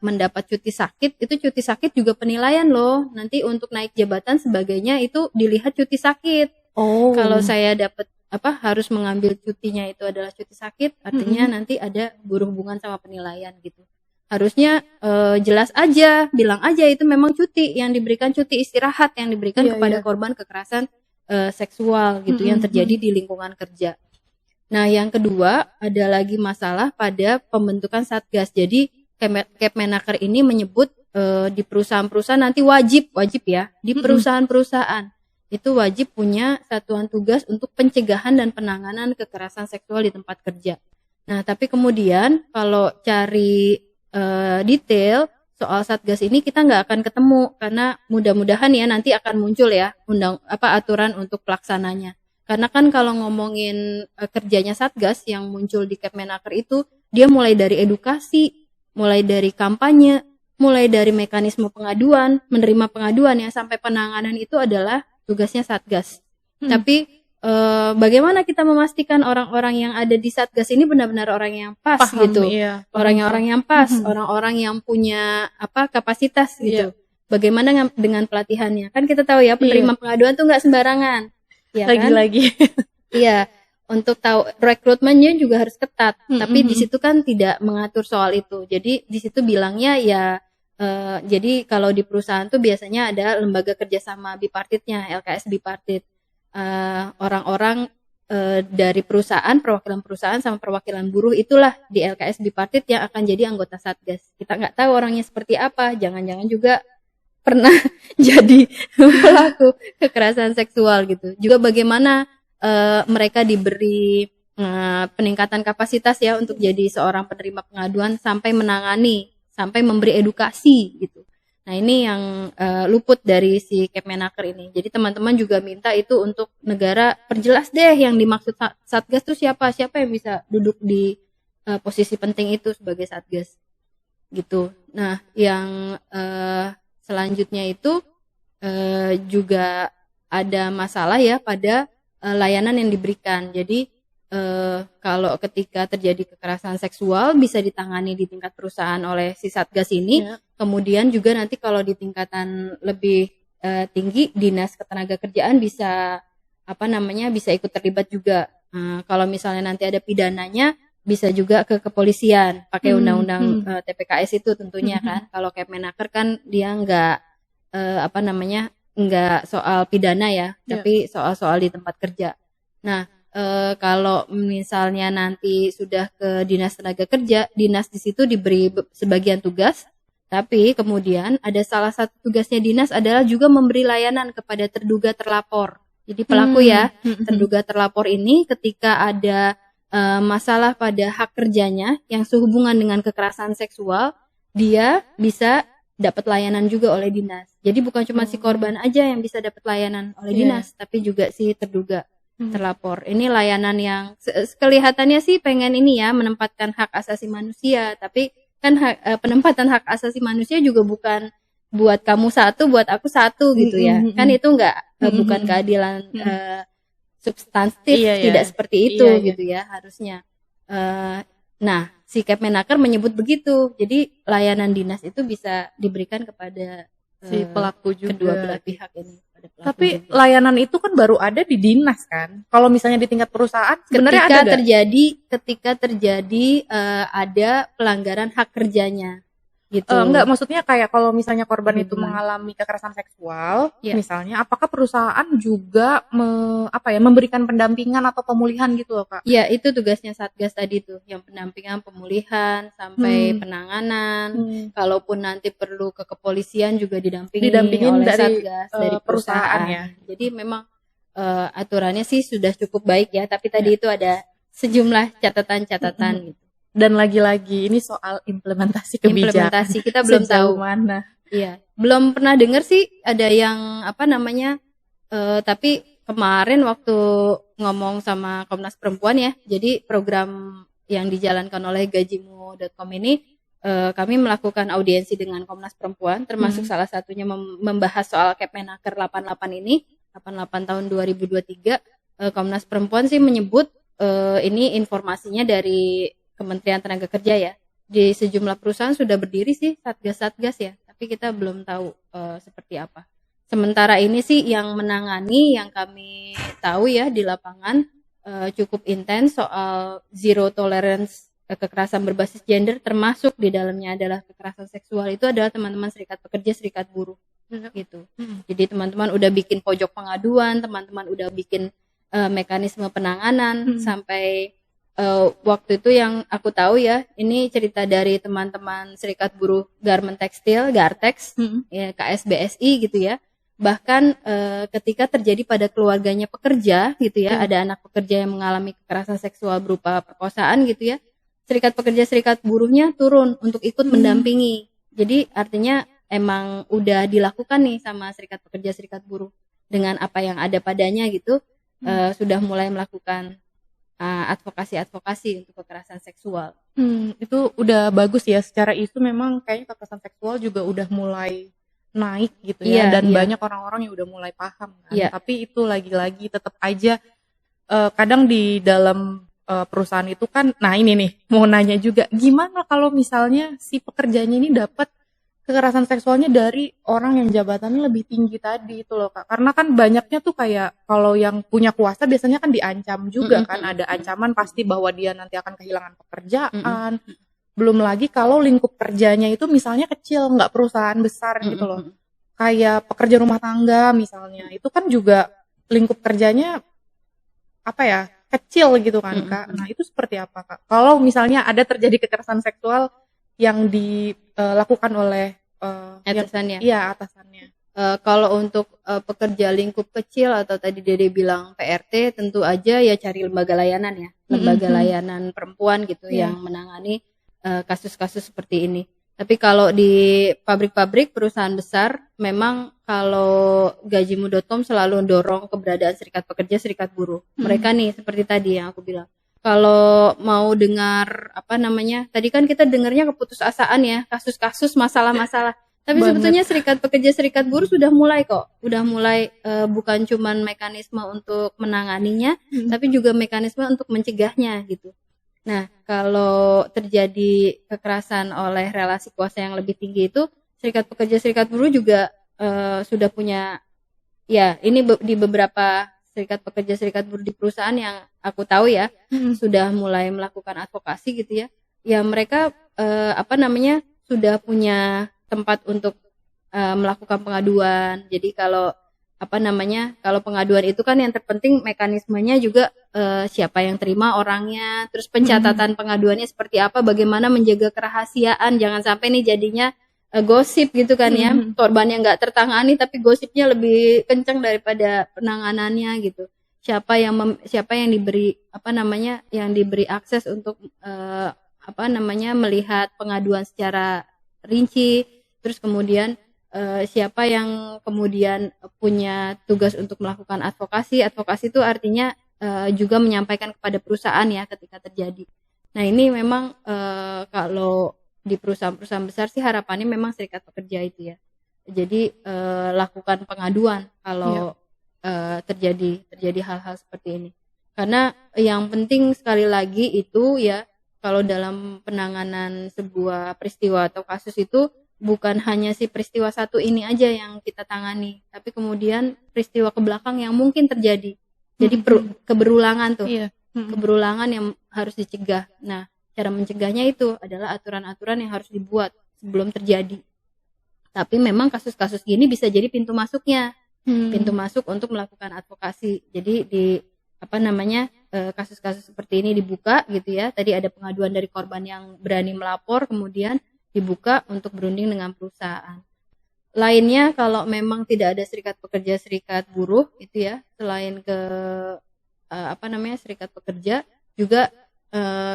mendapat cuti sakit, itu cuti sakit juga penilaian loh. Nanti untuk naik jabatan sebagainya itu dilihat cuti sakit. Kalau saya dapat harus mengambil cutinya itu adalah cuti sakit, artinya nanti ada berhubungan sama penilaian gitu. Harusnya jelas aja, bilang aja itu memang cuti yang diberikan, cuti istirahat yang diberikan kepada korban kekerasan seksual gitu yang terjadi di lingkungan kerja. Nah, yang kedua ada lagi masalah pada pembentukan Satgas. Jadi Kepmenaker ini menyebut di perusahaan-perusahaan nanti wajib ya, di perusahaan-perusahaan itu wajib punya satuan tugas untuk pencegahan dan penanganan kekerasan seksual di tempat kerja. Nah, tapi kemudian kalau cari detail soal Satgas ini kita nggak akan ketemu, karena mudah-mudahan ya nanti akan muncul ya aturan untuk pelaksananya. Karena kan kalau ngomongin kerjanya Satgas yang muncul di Kepmenaker itu, dia mulai dari edukasi, mulai dari kampanye, mulai dari mekanisme pengaduan, menerima pengaduan ya, sampai penanganan itu adalah tugasnya Satgas. Tapi bagaimana kita memastikan orang-orang yang ada di Satgas ini benar-benar orang yang pas gitu, orang-orang yang pas, orang-orang yang punya kapasitas gitu. Bagaimana dengan pelatihannya? Kan kita tahu ya penerima pengaduan tuh nggak sembarangan. Ya, lagi-lagi. Iya, untuk tahu rekrutmennya juga harus ketat. Tapi di situ kan tidak mengatur soal itu. Jadi di situ bilangnya ya, jadi kalau di perusahaan tuh biasanya ada lembaga kerjasama bipartitnya, LKS bipartit. Orang-orang dari perusahaan, perwakilan perusahaan sama perwakilan buruh itulah di LKS bipartit yang akan jadi anggota Satgas. Kita nggak tahu orangnya seperti apa. Jangan-jangan juga pernah jadi pelaku kekerasan seksual gitu. Juga bagaimana mereka diberi peningkatan kapasitas ya untuk jadi seorang penerima pengaduan sampai menangani, sampai memberi edukasi gitu. Nah ini yang luput dari si Kepmenaker ini. Jadi teman-teman juga minta itu untuk negara perjelas deh yang dimaksud Satgas itu siapa yang bisa duduk di posisi penting itu sebagai Satgas gitu. Nah yang selanjutnya itu juga ada masalah ya pada layanan yang diberikan. Jadi kalau ketika terjadi kekerasan seksual bisa ditangani di tingkat perusahaan oleh si Satgas ini. Kemudian juga nanti kalau di tingkatan lebih tinggi, Dinas Ketenagakerjaan bisa bisa ikut terlibat juga. Kalau misalnya nanti ada pidananya, bisa juga ke kepolisian pakai undang-undang TPKS itu tentunya kan. Kalau Kepmenaker kan dia nggak nggak soal pidana ya, tapi soal di tempat kerja. Nah kalau misalnya nanti sudah ke Dinas Tenaga Kerja, dinas di situ diberi sebagian tugas, tapi kemudian ada salah satu tugasnya dinas adalah juga memberi layanan kepada terduga terlapor. Jadi pelaku terduga terlapor ini ketika ada masalah pada hak kerjanya yang sehubungan dengan kekerasan seksual, dia bisa dapat layanan juga oleh dinas. Jadi bukan cuma si korban aja yang bisa dapat layanan oleh dinas, tapi juga si terduga terlapor. Ini layanan yang kelihatannya sih pengen ini ya, menempatkan hak asasi manusia, tapi kan penempatan hak asasi manusia juga bukan buat kamu satu, buat aku satu gitu ya. Kan itu bukan keadilan substantif, tidak seperti itu gitu ya harusnya. Nah, si Kepmenaker menyebut begitu. Jadi layanan dinas itu bisa diberikan kepada si pelaku juga, kedua belah pihak ini. Tapi juga layanan itu kan baru ada di dinas kan. Kalau misalnya di tingkat perusahaan sebenarnya ada ketika terjadi ada pelanggaran hak kerjanya. Gitu. Enggak, maksudnya kayak kalau misalnya korban itu mengalami kekerasan seksual, misalnya, apakah perusahaan juga memberikan pendampingan atau pemulihan gitu loh, Kak? Iya, itu tugasnya Satgas tadi tuh, yang pendampingan, pemulihan, sampai penanganan. Kalaupun nanti perlu ke kepolisian juga didampingin oleh Satgas dari perusahaan ya. Jadi memang aturannya sih sudah cukup baik ya, tapi tadi itu ada sejumlah catatan-catatan gitu. Dan lagi-lagi ini soal implementasi kebijakan. Implementasi kita belum tahu mana. Iya, belum pernah dengar sih ada yang tapi kemarin waktu ngomong sama Komnas Perempuan ya, jadi program yang dijalankan oleh gajimu.com ini kami melakukan audiensi dengan Komnas Perempuan, termasuk salah satunya membahas soal Kepmenaker 88 ini, 88 tahun 2023. Komnas Perempuan sih menyebut ini informasinya dari Kementerian Tenaga Kerja ya. Di sejumlah perusahaan sudah berdiri sih satgas-satgas ya, tapi kita belum tahu seperti apa. Sementara ini sih yang menangani, yang kami tahu ya di lapangan cukup intens soal zero tolerance kekerasan berbasis gender, termasuk di dalamnya adalah kekerasan seksual, itu adalah teman-teman serikat pekerja, serikat buruh gitu. Jadi teman-teman udah bikin pojok pengaduan, teman-teman udah bikin mekanisme penanganan sampai waktu itu yang aku tahu ya, ini cerita dari teman-teman serikat buruh garment tekstil, Gartex, ya, KSBSI gitu ya. Bahkan ketika terjadi pada keluarganya pekerja gitu ya, ada anak pekerja yang mengalami kekerasan seksual berupa perkosaan gitu ya, serikat pekerja serikat buruhnya turun untuk ikut mendampingi. Jadi artinya emang udah dilakukan nih sama serikat pekerja serikat buruh dengan apa yang ada padanya gitu, sudah mulai melakukan advokasi untuk kekerasan seksual. Itu udah bagus ya, secara isu memang kayaknya kekerasan seksual juga udah mulai naik gitu ya, dan banyak orang-orang yang udah mulai paham kan. Tapi itu lagi-lagi tetap aja kadang di dalam perusahaan itu kan, nah ini nih mau nanya juga, gimana kalau misalnya si pekerjanya ini dapat kekerasan seksualnya dari orang yang jabatannya lebih tinggi tadi itu loh Kak, karena kan banyaknya tuh kayak kalau yang punya kuasa biasanya kan diancam juga kan, ada ancaman pasti bahwa dia nanti akan kehilangan pekerjaan. Belum lagi kalau lingkup kerjanya itu misalnya kecil, nggak perusahaan besar gitu loh, kayak pekerja rumah tangga misalnya, itu kan juga lingkup kerjanya apa ya, kecil gitu kan Kak. Nah itu seperti apa Kak kalau misalnya ada terjadi kekerasan seksual yang dilakukan oleh atasannya? Iya, atasannya. Kalau untuk pekerja lingkup kecil atau tadi Dede bilang PRT, tentu aja ya cari lembaga layanan ya, lembaga layanan perempuan gitu yang menangani kasus-kasus seperti ini. Tapi kalau di pabrik-pabrik perusahaan besar, memang kalau gajimu.com selalu dorong keberadaan serikat pekerja, serikat buruh. Mereka nih seperti tadi yang aku bilang. Kalau mau dengar tadi kan kita dengarnya keputusasaan ya, kasus-kasus, masalah-masalah. Tapi sebetulnya serikat pekerja, serikat buruh sudah mulai kok. Udah mulai bukan cuman mekanisme untuk menanganinya, tapi juga mekanisme untuk mencegahnya gitu. Nah, kalau terjadi kekerasan oleh relasi kuasa yang lebih tinggi itu, serikat pekerja, serikat buruh juga sudah punya, ya ini di beberapa serikat pekerja, serikat buruh di perusahaan yang aku tahu ya, sudah mulai melakukan advokasi gitu ya. Ya mereka sudah punya tempat untuk melakukan pengaduan. Jadi kalau kalau pengaduan itu kan yang terpenting mekanismenya juga siapa yang terima orangnya, terus pencatatan pengaduannya seperti apa, bagaimana menjaga kerahasiaan, jangan sampai nih jadinya gosip gitu kan ya, korban yang nggak tertangani tapi gosipnya lebih kencang daripada penanganannya gitu. Siapa yang diberi yang diberi akses untuk melihat pengaduan secara rinci, terus kemudian siapa yang kemudian punya tugas untuk melakukan advokasi itu artinya juga menyampaikan kepada perusahaan ya ketika terjadi. Nah ini memang kalau di perusahaan-perusahaan besar sih harapannya memang serikat pekerja itu ya, jadi lakukan pengaduan kalau terjadi hal-hal seperti ini, karena yang penting sekali lagi itu ya, kalau dalam penanganan sebuah peristiwa atau kasus itu bukan hanya si peristiwa satu ini aja yang kita tangani, tapi kemudian peristiwa ke belakang yang mungkin terjadi. Jadi keberulangan tuh, keberulangan yang harus dicegah. Nah, cara mencegahnya itu adalah aturan-aturan yang harus dibuat sebelum terjadi. Tapi memang kasus-kasus gini bisa jadi pintu masuknya, pintu masuk untuk melakukan advokasi. Jadi di kasus-kasus seperti ini dibuka gitu ya. Tadi ada pengaduan dari korban yang berani melapor, kemudian dibuka untuk berunding dengan perusahaan. Lainnya kalau memang tidak ada serikat pekerja, serikat buruh itu ya, selain ke serikat pekerja, juga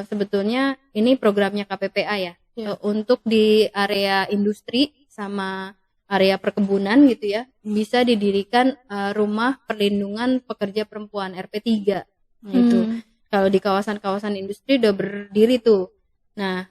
sebetulnya ini programnya KPPA ya, untuk di area industri sama area perkebunan gitu ya, bisa didirikan rumah perlindungan pekerja perempuan RP3. Nah, itu kalau di kawasan-kawasan industri udah berdiri tuh. Nah,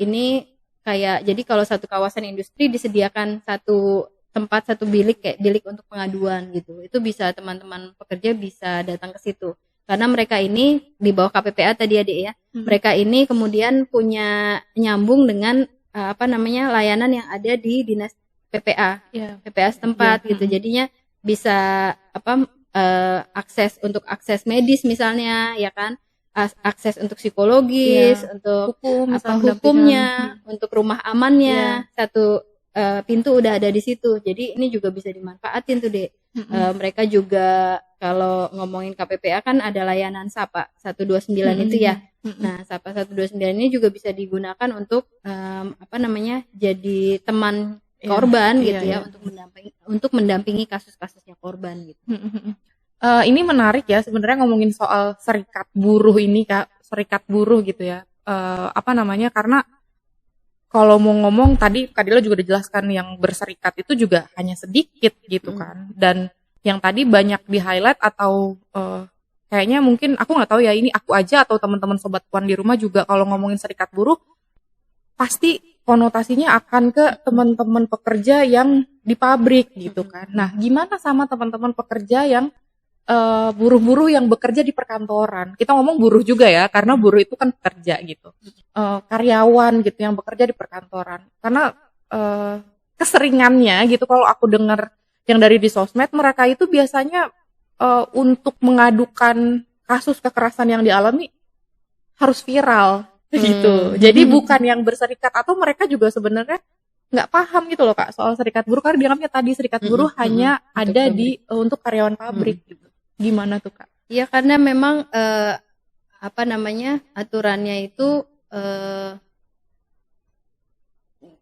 ini kayak jadi kalau satu kawasan industri disediakan satu tempat, satu bilik kayak bilik untuk pengaduan gitu. Itu bisa teman-teman pekerja bisa datang ke situ. Karena mereka ini di bawah KPPA tadi Adik ya. Mereka ini kemudian punya nyambung dengan layanan yang ada di dinas PPA, PPA setempat gitu. Jadinya bisa akses untuk akses medis misalnya, ya kan, akses untuk psikologis, untuk hukumnya, untuk rumah amannya, satu pintu udah ada di situ. Jadi ini juga bisa dimanfaatin tuh Dek. Mereka juga kalau ngomongin KPPA kan ada layanan SAPA 129 itu ya. Nah, SAPA 129 ini juga bisa digunakan untuk jadi teman korban gitu ya, untuk mendampingi kasus-kasusnya korban gitu. Ini menarik ya sebenarnya ngomongin soal serikat buruh ini Kak, serikat buruh gitu ya. Karena kalau mau ngomong tadi Kak Dila juga dijelaskan yang berserikat itu juga hanya sedikit gitu kan. Dan yang tadi banyak di-highlight atau kayaknya mungkin aku nggak tahu ya, ini aku aja atau teman-teman sobat puan di rumah juga kalau ngomongin serikat buruh pasti konotasinya akan ke teman-teman pekerja yang di pabrik gitu kan. Nah, gimana sama teman-teman pekerja yang buruh-buruh yang bekerja di perkantoran? Kita ngomong buruh juga ya, karena buruh itu kan pekerja gitu. Karyawan gitu yang bekerja di perkantoran. Karena keseringannya gitu kalau aku dengar yang dari di sosmed, mereka itu biasanya untuk mengadukan kasus kekerasan yang dialami harus viral gitu. Jadi bukan yang berserikat, atau mereka juga sebenarnya nggak paham gitu loh Kak soal serikat buruh, karena dianggapnya tadi serikat buruh hanya ada untuk karyawan pabrik gitu. Gimana tuh Kak? Iya, karena memang aturannya itu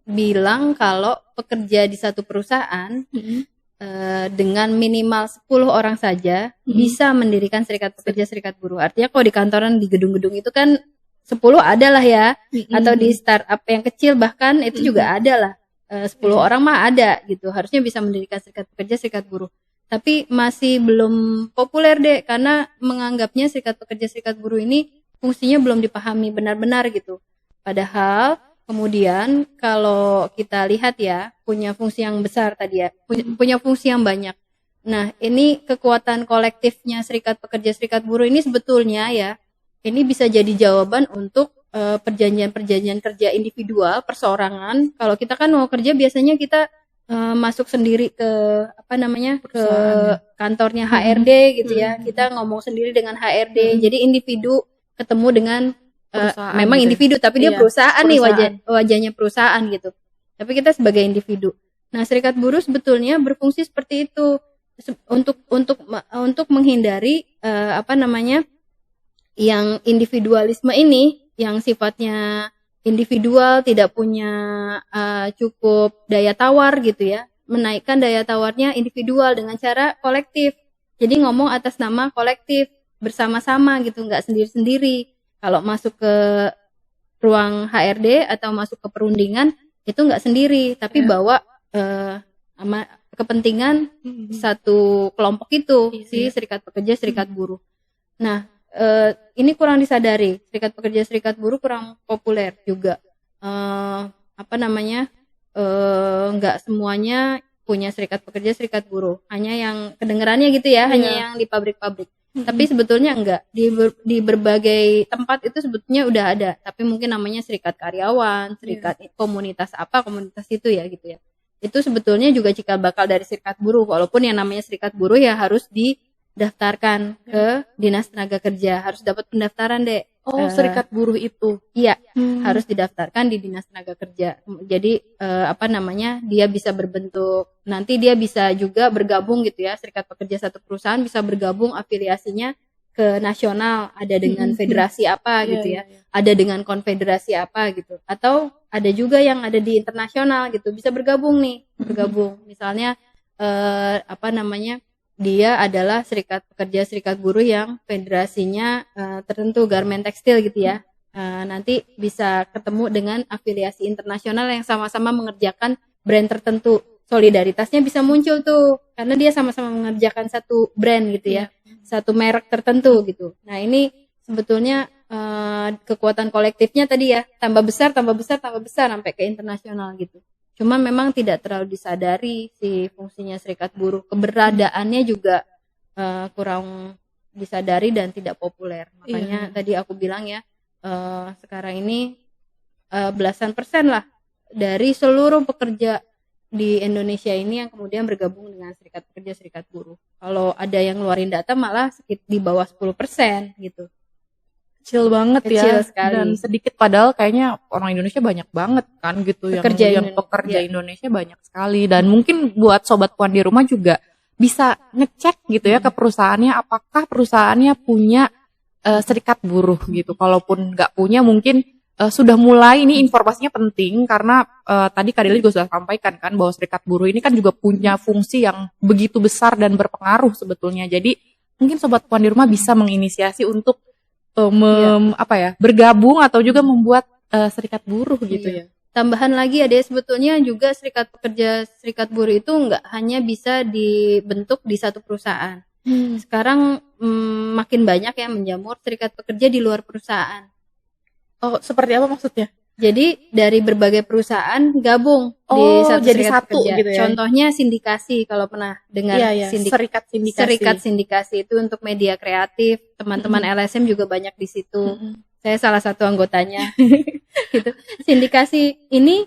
bilang kalau pekerja di satu perusahaan dengan minimal 10 orang saja bisa mendirikan serikat pekerja, serikat buruh. Artinya kalau di kantoran, di gedung-gedung itu kan 10 adalah ya, atau di startup yang kecil bahkan itu juga ada lah, 10 orang mah ada gitu, harusnya bisa mendirikan serikat pekerja, serikat buruh. Tapi masih belum populer Dek, karena menganggapnya serikat pekerja, serikat buruh ini fungsinya belum dipahami benar-benar gitu. Padahal kemudian kalau kita lihat ya, punya fungsi yang besar tadi ya, punya fungsi yang banyak. Nah, ini kekuatan kolektifnya serikat pekerja, serikat buruh ini sebetulnya ya, ini bisa jadi jawaban untuk perjanjian-perjanjian kerja individual, perseorangan. Kalau kita kan mau kerja biasanya kita masuk sendiri ke ke kantornya HRD gitu ya. Kita ngomong sendiri dengan HRD. Jadi individu ketemu dengan memang gitu. Individu tapi dia perusahaan nih, wajahnya perusahaan gitu. Tapi kita sebagai individu. Nah, serikat buruh sebetulnya berfungsi seperti itu untuk menghindari yang individualisme ini, yang sifatnya individual, tidak punya cukup daya tawar gitu ya, menaikkan daya tawarnya individual dengan cara kolektif. Jadi ngomong atas nama kolektif, bersama-sama gitu, nggak sendiri-sendiri. Kalau masuk ke ruang HRD atau masuk ke perundingan itu nggak sendiri, tapi bawa kepentingan satu kelompok itu, si serikat pekerja, serikat buruh. Nah, ini kurang disadari, serikat pekerja, serikat buruh kurang populer juga. Nggak semuanya punya serikat pekerja, serikat buruh. Hanya yang kedengerannya gitu ya, hanya yang di pabrik-pabrik. Tapi sebetulnya enggak, di berbagai tempat itu sebetulnya udah ada. Tapi mungkin namanya serikat karyawan, serikat komunitas apa, komunitas itu ya gitu ya. Itu sebetulnya juga cikal bakal dari serikat buruh. Walaupun yang namanya serikat buruh ya harus didaftarkan ke Dinas Tenaga Kerja, harus dapat pendaftaran Dek. Serikat buruh itu. Iya, harus didaftarkan di Dinas Tenaga Kerja. Jadi dia bisa berbentuk, nanti dia bisa juga bergabung gitu ya, serikat pekerja satu perusahaan bisa bergabung afiliasinya ke nasional, ada dengan federasi apa gitu ya. Ada dengan konfederasi apa gitu. Atau ada juga yang ada di internasional gitu, bisa bergabung nih, bergabung. Misalnya dia adalah serikat pekerja serikat buruh yang federasinya tertentu, garmen tekstil gitu ya. Nanti bisa ketemu dengan afiliasi internasional yang sama-sama mengerjakan brand tertentu. Solidaritasnya bisa muncul tuh karena dia sama-sama mengerjakan satu brand gitu ya, satu merek tertentu gitu. Nah ini sebetulnya kekuatan kolektifnya tadi ya, tambah besar sampai ke internasional gitu. Cuma memang tidak terlalu disadari si fungsinya serikat buruh, keberadaannya juga kurang disadari dan tidak populer. Makanya tadi aku bilang ya, sekarang ini belasan persen lah dari seluruh pekerja di Indonesia ini yang kemudian bergabung dengan serikat pekerja serikat buruh. Kalau ada yang ngeluarin data malah sekitar di bawah 10% gitu. Kecil banget Kecil ya sekali. Dan sedikit padahal kayaknya orang Indonesia banyak banget kan gitu yang pekerja Indonesia banyak sekali. Dan mungkin buat sobat puan di rumah juga bisa ngecek gitu ya ke perusahaannya, apakah perusahaannya punya serikat buruh gitu. Kalaupun nggak punya mungkin sudah mulai, ini informasinya penting karena tadi Kak Deli juga sudah sampaikan kan bahwa serikat buruh ini kan juga punya fungsi yang begitu besar dan berpengaruh sebetulnya. Jadi mungkin sobat puan di rumah bisa menginisiasi untuk bergabung atau juga membuat serikat buruh gitu ya. Tambahan lagi ada sebetulnya juga serikat pekerja serikat buruh itu nggak hanya bisa dibentuk di satu perusahaan. Sekarang makin banyak yang menjamur serikat pekerja di luar perusahaan. Oh, seperti apa maksudnya? Jadi dari berbagai perusahaan gabung di satu jadi serikat satu pekerja. gitu ya. Contohnya sindikasi, kalau pernah dengar serikat sindikasi itu untuk media kreatif. Teman-teman LSM juga banyak di situ. Saya salah satu anggotanya. Gitu. Sindikasi ini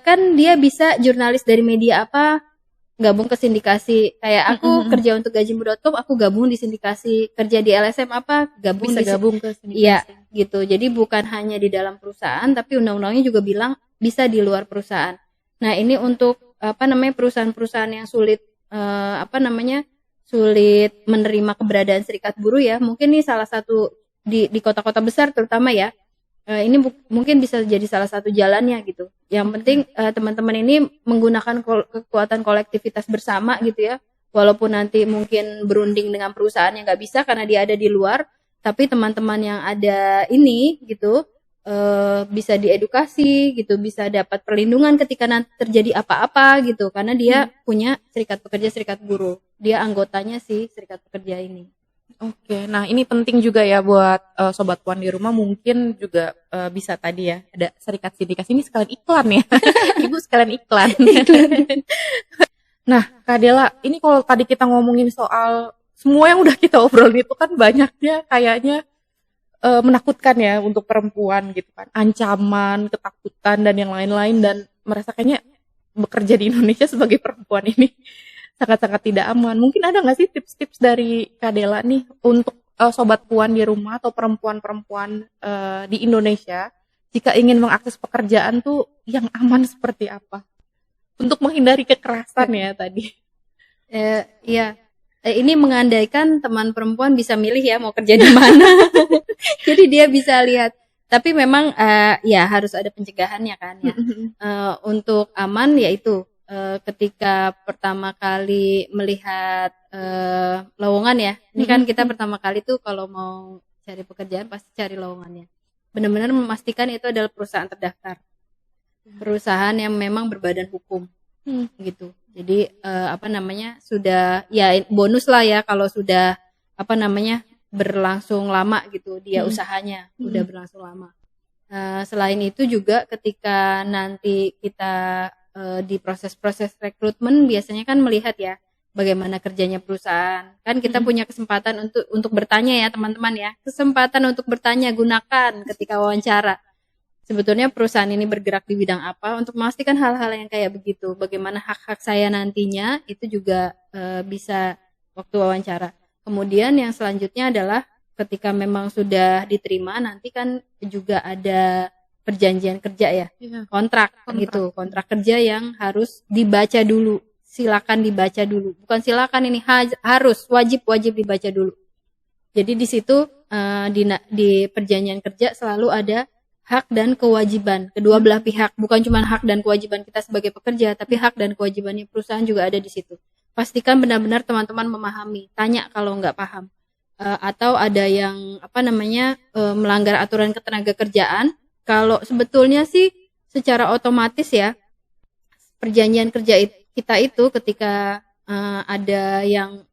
kan dia bisa jurnalis dari media apa gabung ke sindikasi. Kayak aku kerja untuk gajimu.com, aku gabung di sindikasi. Kerja di LSM apa, gabung ke sindikasi. Iya, gitu. Jadi bukan hanya di dalam perusahaan, tapi undang-undangnya juga bilang bisa di luar perusahaan. Nah, ini untuk perusahaan-perusahaan yang sulit sulit menerima keberadaan serikat buruh ya. Mungkin ini salah satu di kota-kota besar terutama ya. Ini mungkin bisa jadi salah satu jalannya gitu. Yang penting teman-teman ini menggunakan kekuatan kolektivitas bersama gitu ya. Walaupun nanti mungkin berunding dengan perusahaan yang nggak bisa karena dia ada di luar, tapi teman-teman yang ada ini gitu bisa diedukasi gitu, bisa dapat perlindungan ketika nanti terjadi apa-apa gitu, karena dia punya serikat pekerja serikat buruh, dia anggotanya si serikat pekerja ini. Oke, nah ini penting juga ya buat sobat puan di rumah, mungkin juga bisa tadi ya ada serikat sindikasi, ini sekalian iklan ya. Ibu sekalian iklan. Nah, Kak Dela, ini kalau tadi kita ngomongin soal semua yang udah kita obrolin itu kan banyaknya kayaknya menakutkan ya untuk perempuan gitu kan. Ancaman, ketakutan dan yang lain-lain, dan merasa kayaknya bekerja di Indonesia sebagai perempuan ini sangat-sangat tidak aman. Mungkin ada nggak sih tips-tips dari Kak Dela nih untuk sobat puan di rumah atau perempuan-perempuan di Indonesia jika ingin mengakses pekerjaan tuh yang aman seperti apa untuk menghindari kekerasan ya tadi? Ini mengandaikan teman perempuan bisa milih ya mau kerja di mana. Jadi dia bisa lihat. Tapi memang ya harus ada pencegahannya kan ya. Untuk aman yaitu ketika pertama kali melihat lowongan ya, ini kan kita pertama kali tuh kalau mau cari pekerjaan pasti cari lowongannya. Benar-benar memastikan itu adalah perusahaan terdaftar, perusahaan yang memang berbadan hukum, gitu. Jadi sudah ya bonus lah ya kalau sudah berlangsung lama gitu dia usahanya, udah berlangsung lama. Selain itu juga ketika nanti kita di proses-proses rekrutmen biasanya kan melihat ya bagaimana kerjanya perusahaan. Kan kita punya kesempatan untuk bertanya ya teman-teman ya. Kesempatan untuk bertanya gunakan ketika wawancara. Sebetulnya perusahaan ini bergerak di bidang apa, untuk memastikan hal-hal yang kayak begitu. Bagaimana hak-hak saya nantinya itu juga bisa waktu wawancara. Kemudian yang selanjutnya adalah ketika memang sudah diterima nanti kan juga ada perjanjian kerja ya, kontrak gitu, kontrak kerja yang harus dibaca dulu. Silakan dibaca dulu, bukan silakan, ini harus wajib dibaca dulu. Jadi di situ di perjanjian kerja selalu ada hak dan kewajiban kedua belah pihak, bukan cuma hak dan kewajiban kita sebagai pekerja, tapi hak dan kewajibannya perusahaan juga ada di situ. pastikan benar-benar teman-teman memahami. Tanya kalau nggak paham. Atau ada yang melanggar aturan ketenagakerjaan. Kalau sebetulnya sih secara otomatis ya, perjanjian kerja kita itu ketika ada yang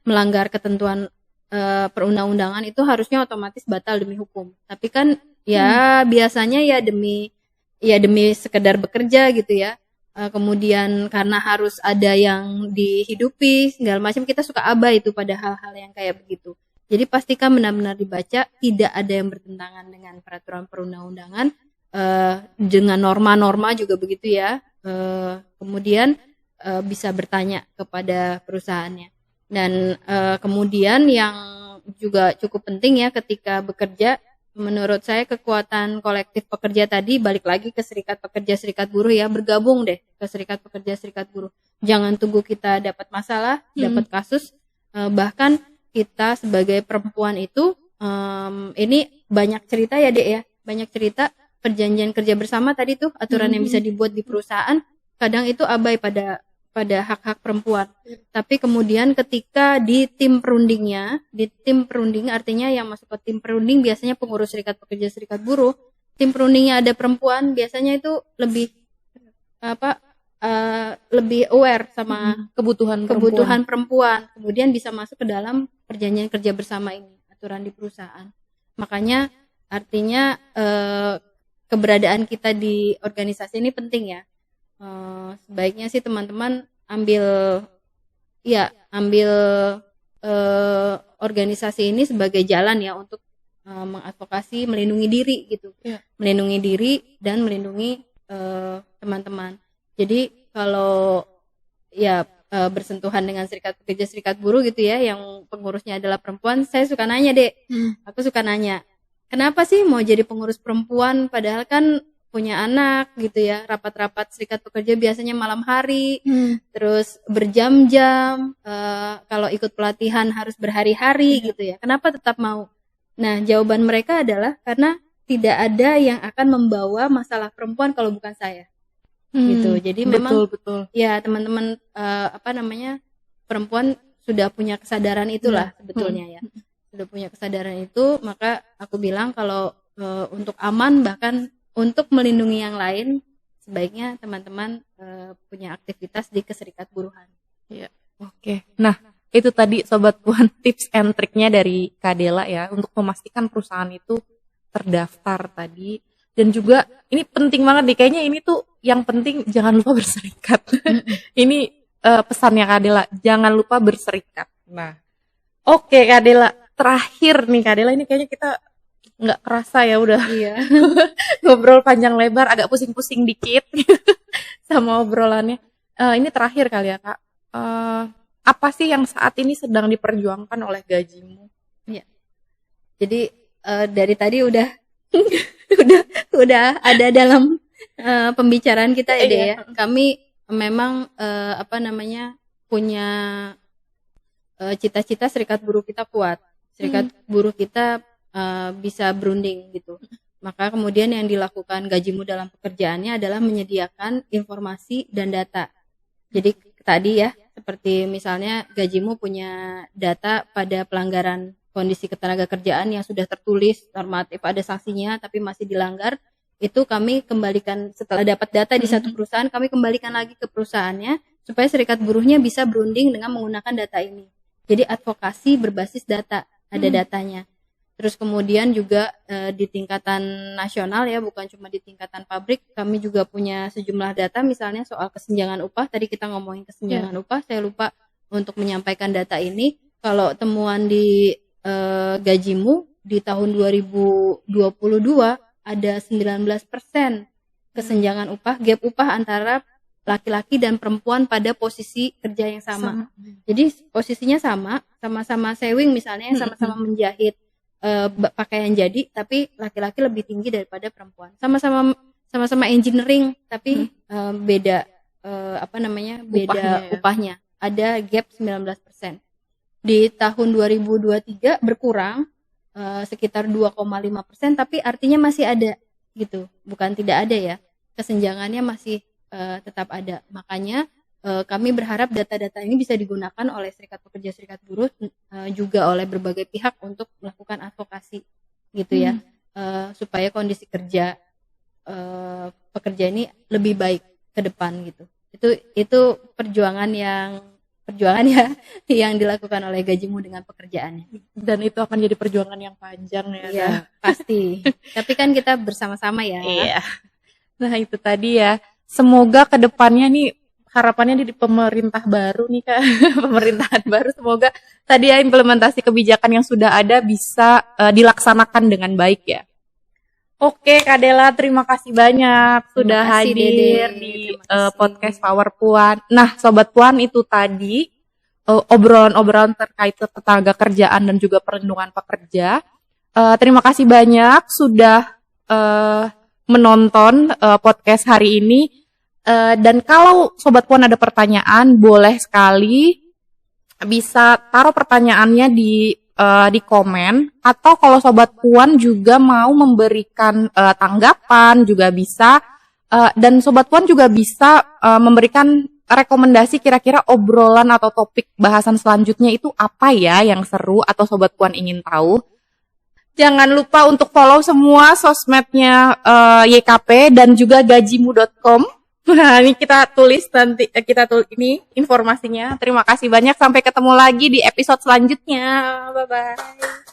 melanggar ketentuan perundang-undangan itu harusnya otomatis batal demi hukum. Tapi kan ya biasanya ya demi sekedar bekerja gitu ya. Kemudian karena harus ada yang dihidupi segala macam, kita suka abai itu pada hal-hal yang kayak begitu. Jadi pastikan benar-benar dibaca, tidak ada yang bertentangan dengan peraturan perundang-undangan, dengan norma-norma juga begitu ya. Kemudian bisa bertanya kepada perusahaannya. Dan kemudian yang juga cukup penting ya ketika bekerja, menurut saya kekuatan kolektif pekerja tadi, balik lagi ke serikat pekerja serikat buruh ya, bergabung deh ke serikat pekerja serikat buruh. Jangan tunggu kita dapat masalah, dapat kasus, bahkan kita sebagai perempuan itu ini banyak cerita ya Dek ya, banyak cerita perjanjian kerja bersama tadi tuh aturan yang bisa dibuat di perusahaan, kadang itu abai pada hak-hak perempuan. Tapi kemudian ketika di tim perunding artinya yang masuk ke tim perunding biasanya pengurus serikat pekerja serikat buruh, tim perundingnya ada perempuan, biasanya itu lebih lebih aware sama kebutuhan perempuan. Kemudian bisa masuk ke dalam perjanjian kerja bersama ini, aturan di perusahaan. Makanya artinya keberadaan kita di organisasi ini penting ya. Sebaiknya sih teman-teman ambil organisasi ini sebagai jalan ya untuk mengadvokasi, melindungi diri gitu, melindungi diri dan melindungi teman-teman. Jadi kalau bersentuhan dengan serikat pekerja serikat buruh gitu ya, yang pengurusnya adalah perempuan, saya suka nanya Dek, aku suka nanya, kenapa sih mau jadi pengurus perempuan padahal kan punya anak gitu ya, rapat-rapat serikat pekerja biasanya malam hari, terus berjam-jam, kalau ikut pelatihan harus berhari-hari gitu ya, kenapa tetap mau? Nah jawaban mereka adalah karena tidak ada yang akan membawa masalah perempuan kalau bukan saya, gitu. Jadi memang betul. Ya teman-teman perempuan sudah punya kesadaran itulah sebetulnya ya, sudah punya kesadaran itu, maka aku bilang kalau untuk aman bahkan untuk melindungi yang lain, sebaiknya teman-teman punya aktivitas di keserikat buruhan. Iya, oke. Nah, itu tadi Sobat Puan tips and triknya dari Kak Dela ya untuk memastikan perusahaan itu terdaftar tadi. Dan juga ini penting banget nih, kayaknya ini tuh yang penting jangan lupa berserikat. Ini pesannya Kak Dela, jangan lupa berserikat. Nah, oke Kak Dela, terakhir nih Kak Dela, ini kayaknya kita nggak kerasa ya udah ngobrol panjang lebar, agak pusing-pusing dikit sama obrolannya. Ini terakhir kali ya Kak, apa sih yang saat ini sedang diperjuangkan oleh Gajimu? Iya. Jadi dari tadi udah udah ada dalam pembicaraan kita ya Dek ya. Kami memang punya cita-cita serikat buruh kita kuat, serikat buruh kita bisa berunding gitu. Maka kemudian yang dilakukan Gajimu dalam pekerjaannya adalah menyediakan informasi dan data. Jadi tadi ya, seperti misalnya Gajimu punya data pada pelanggaran kondisi ketenagakerjaan yang sudah tertulis normatif, ada sanksinya tapi masih dilanggar, itu kami kembalikan setelah dapat data di satu perusahaan, kami kembalikan lagi ke perusahaannya supaya serikat buruhnya bisa berunding dengan menggunakan data ini. Jadi advokasi berbasis data, ada datanya. Terus kemudian juga di tingkatan nasional ya, bukan cuma di tingkatan pabrik, kami juga punya sejumlah data misalnya soal kesenjangan upah. Tadi kita ngomongin kesenjangan upah, saya lupa untuk menyampaikan data ini. Kalau temuan di Gajimu di tahun 2022 ada 19% kesenjangan upah, gap upah antara laki-laki dan perempuan pada posisi kerja yang sama. Jadi posisinya sama-sama sewing misalnya, sama-sama menjahit pakaian jadi, tapi laki-laki lebih tinggi daripada perempuan. Sama-sama engineering, tapi beda upahnya. Ada gap 19%. Di tahun 2023 berkurang sekitar 2,5%, tapi artinya masih ada gitu, bukan tidak ada ya. Kesenjangannya masih tetap ada. Makanya kami berharap data-data ini bisa digunakan oleh serikat pekerja, serikat buruh, juga oleh berbagai pihak untuk melakukan advokasi gitu ya, supaya kondisi kerja pekerja ini lebih baik ke depan gitu. Itu perjuangan ya yang dilakukan oleh Gajimu dengan pekerjaannya. Dan itu akan jadi perjuangan yang panjang ya. Iya, pasti. Tapi kan kita bersama-sama ya. Iya. Nah, itu tadi ya. Semoga ke depannya nih harapannya di pemerintah baru nih Kak, pemerintahan baru, semoga tadi ya implementasi kebijakan yang sudah ada bisa dilaksanakan dengan baik ya. Oke Kak Dela, terima kasih banyak sudah hadir di podcast Power Puan. Nah Sobat Puan, itu tadi obrolan-obrolan terkait tenaga kerjaan dan juga perlindungan pekerja. Terima kasih banyak sudah menonton podcast hari ini. Dan kalau Sobat Puan ada pertanyaan, boleh sekali bisa taruh pertanyaannya di komen, atau kalau Sobat Puan juga mau memberikan tanggapan juga bisa, dan Sobat Puan juga bisa memberikan rekomendasi kira-kira obrolan atau topik bahasan selanjutnya itu apa ya yang seru atau Sobat Puan ingin tahu. Jangan lupa untuk follow semua sosmednya YKP dan juga gajimu.com. Nah, ini kita tulis ini informasinya. Terima kasih banyak, sampai ketemu lagi di episode selanjutnya. Bye bye.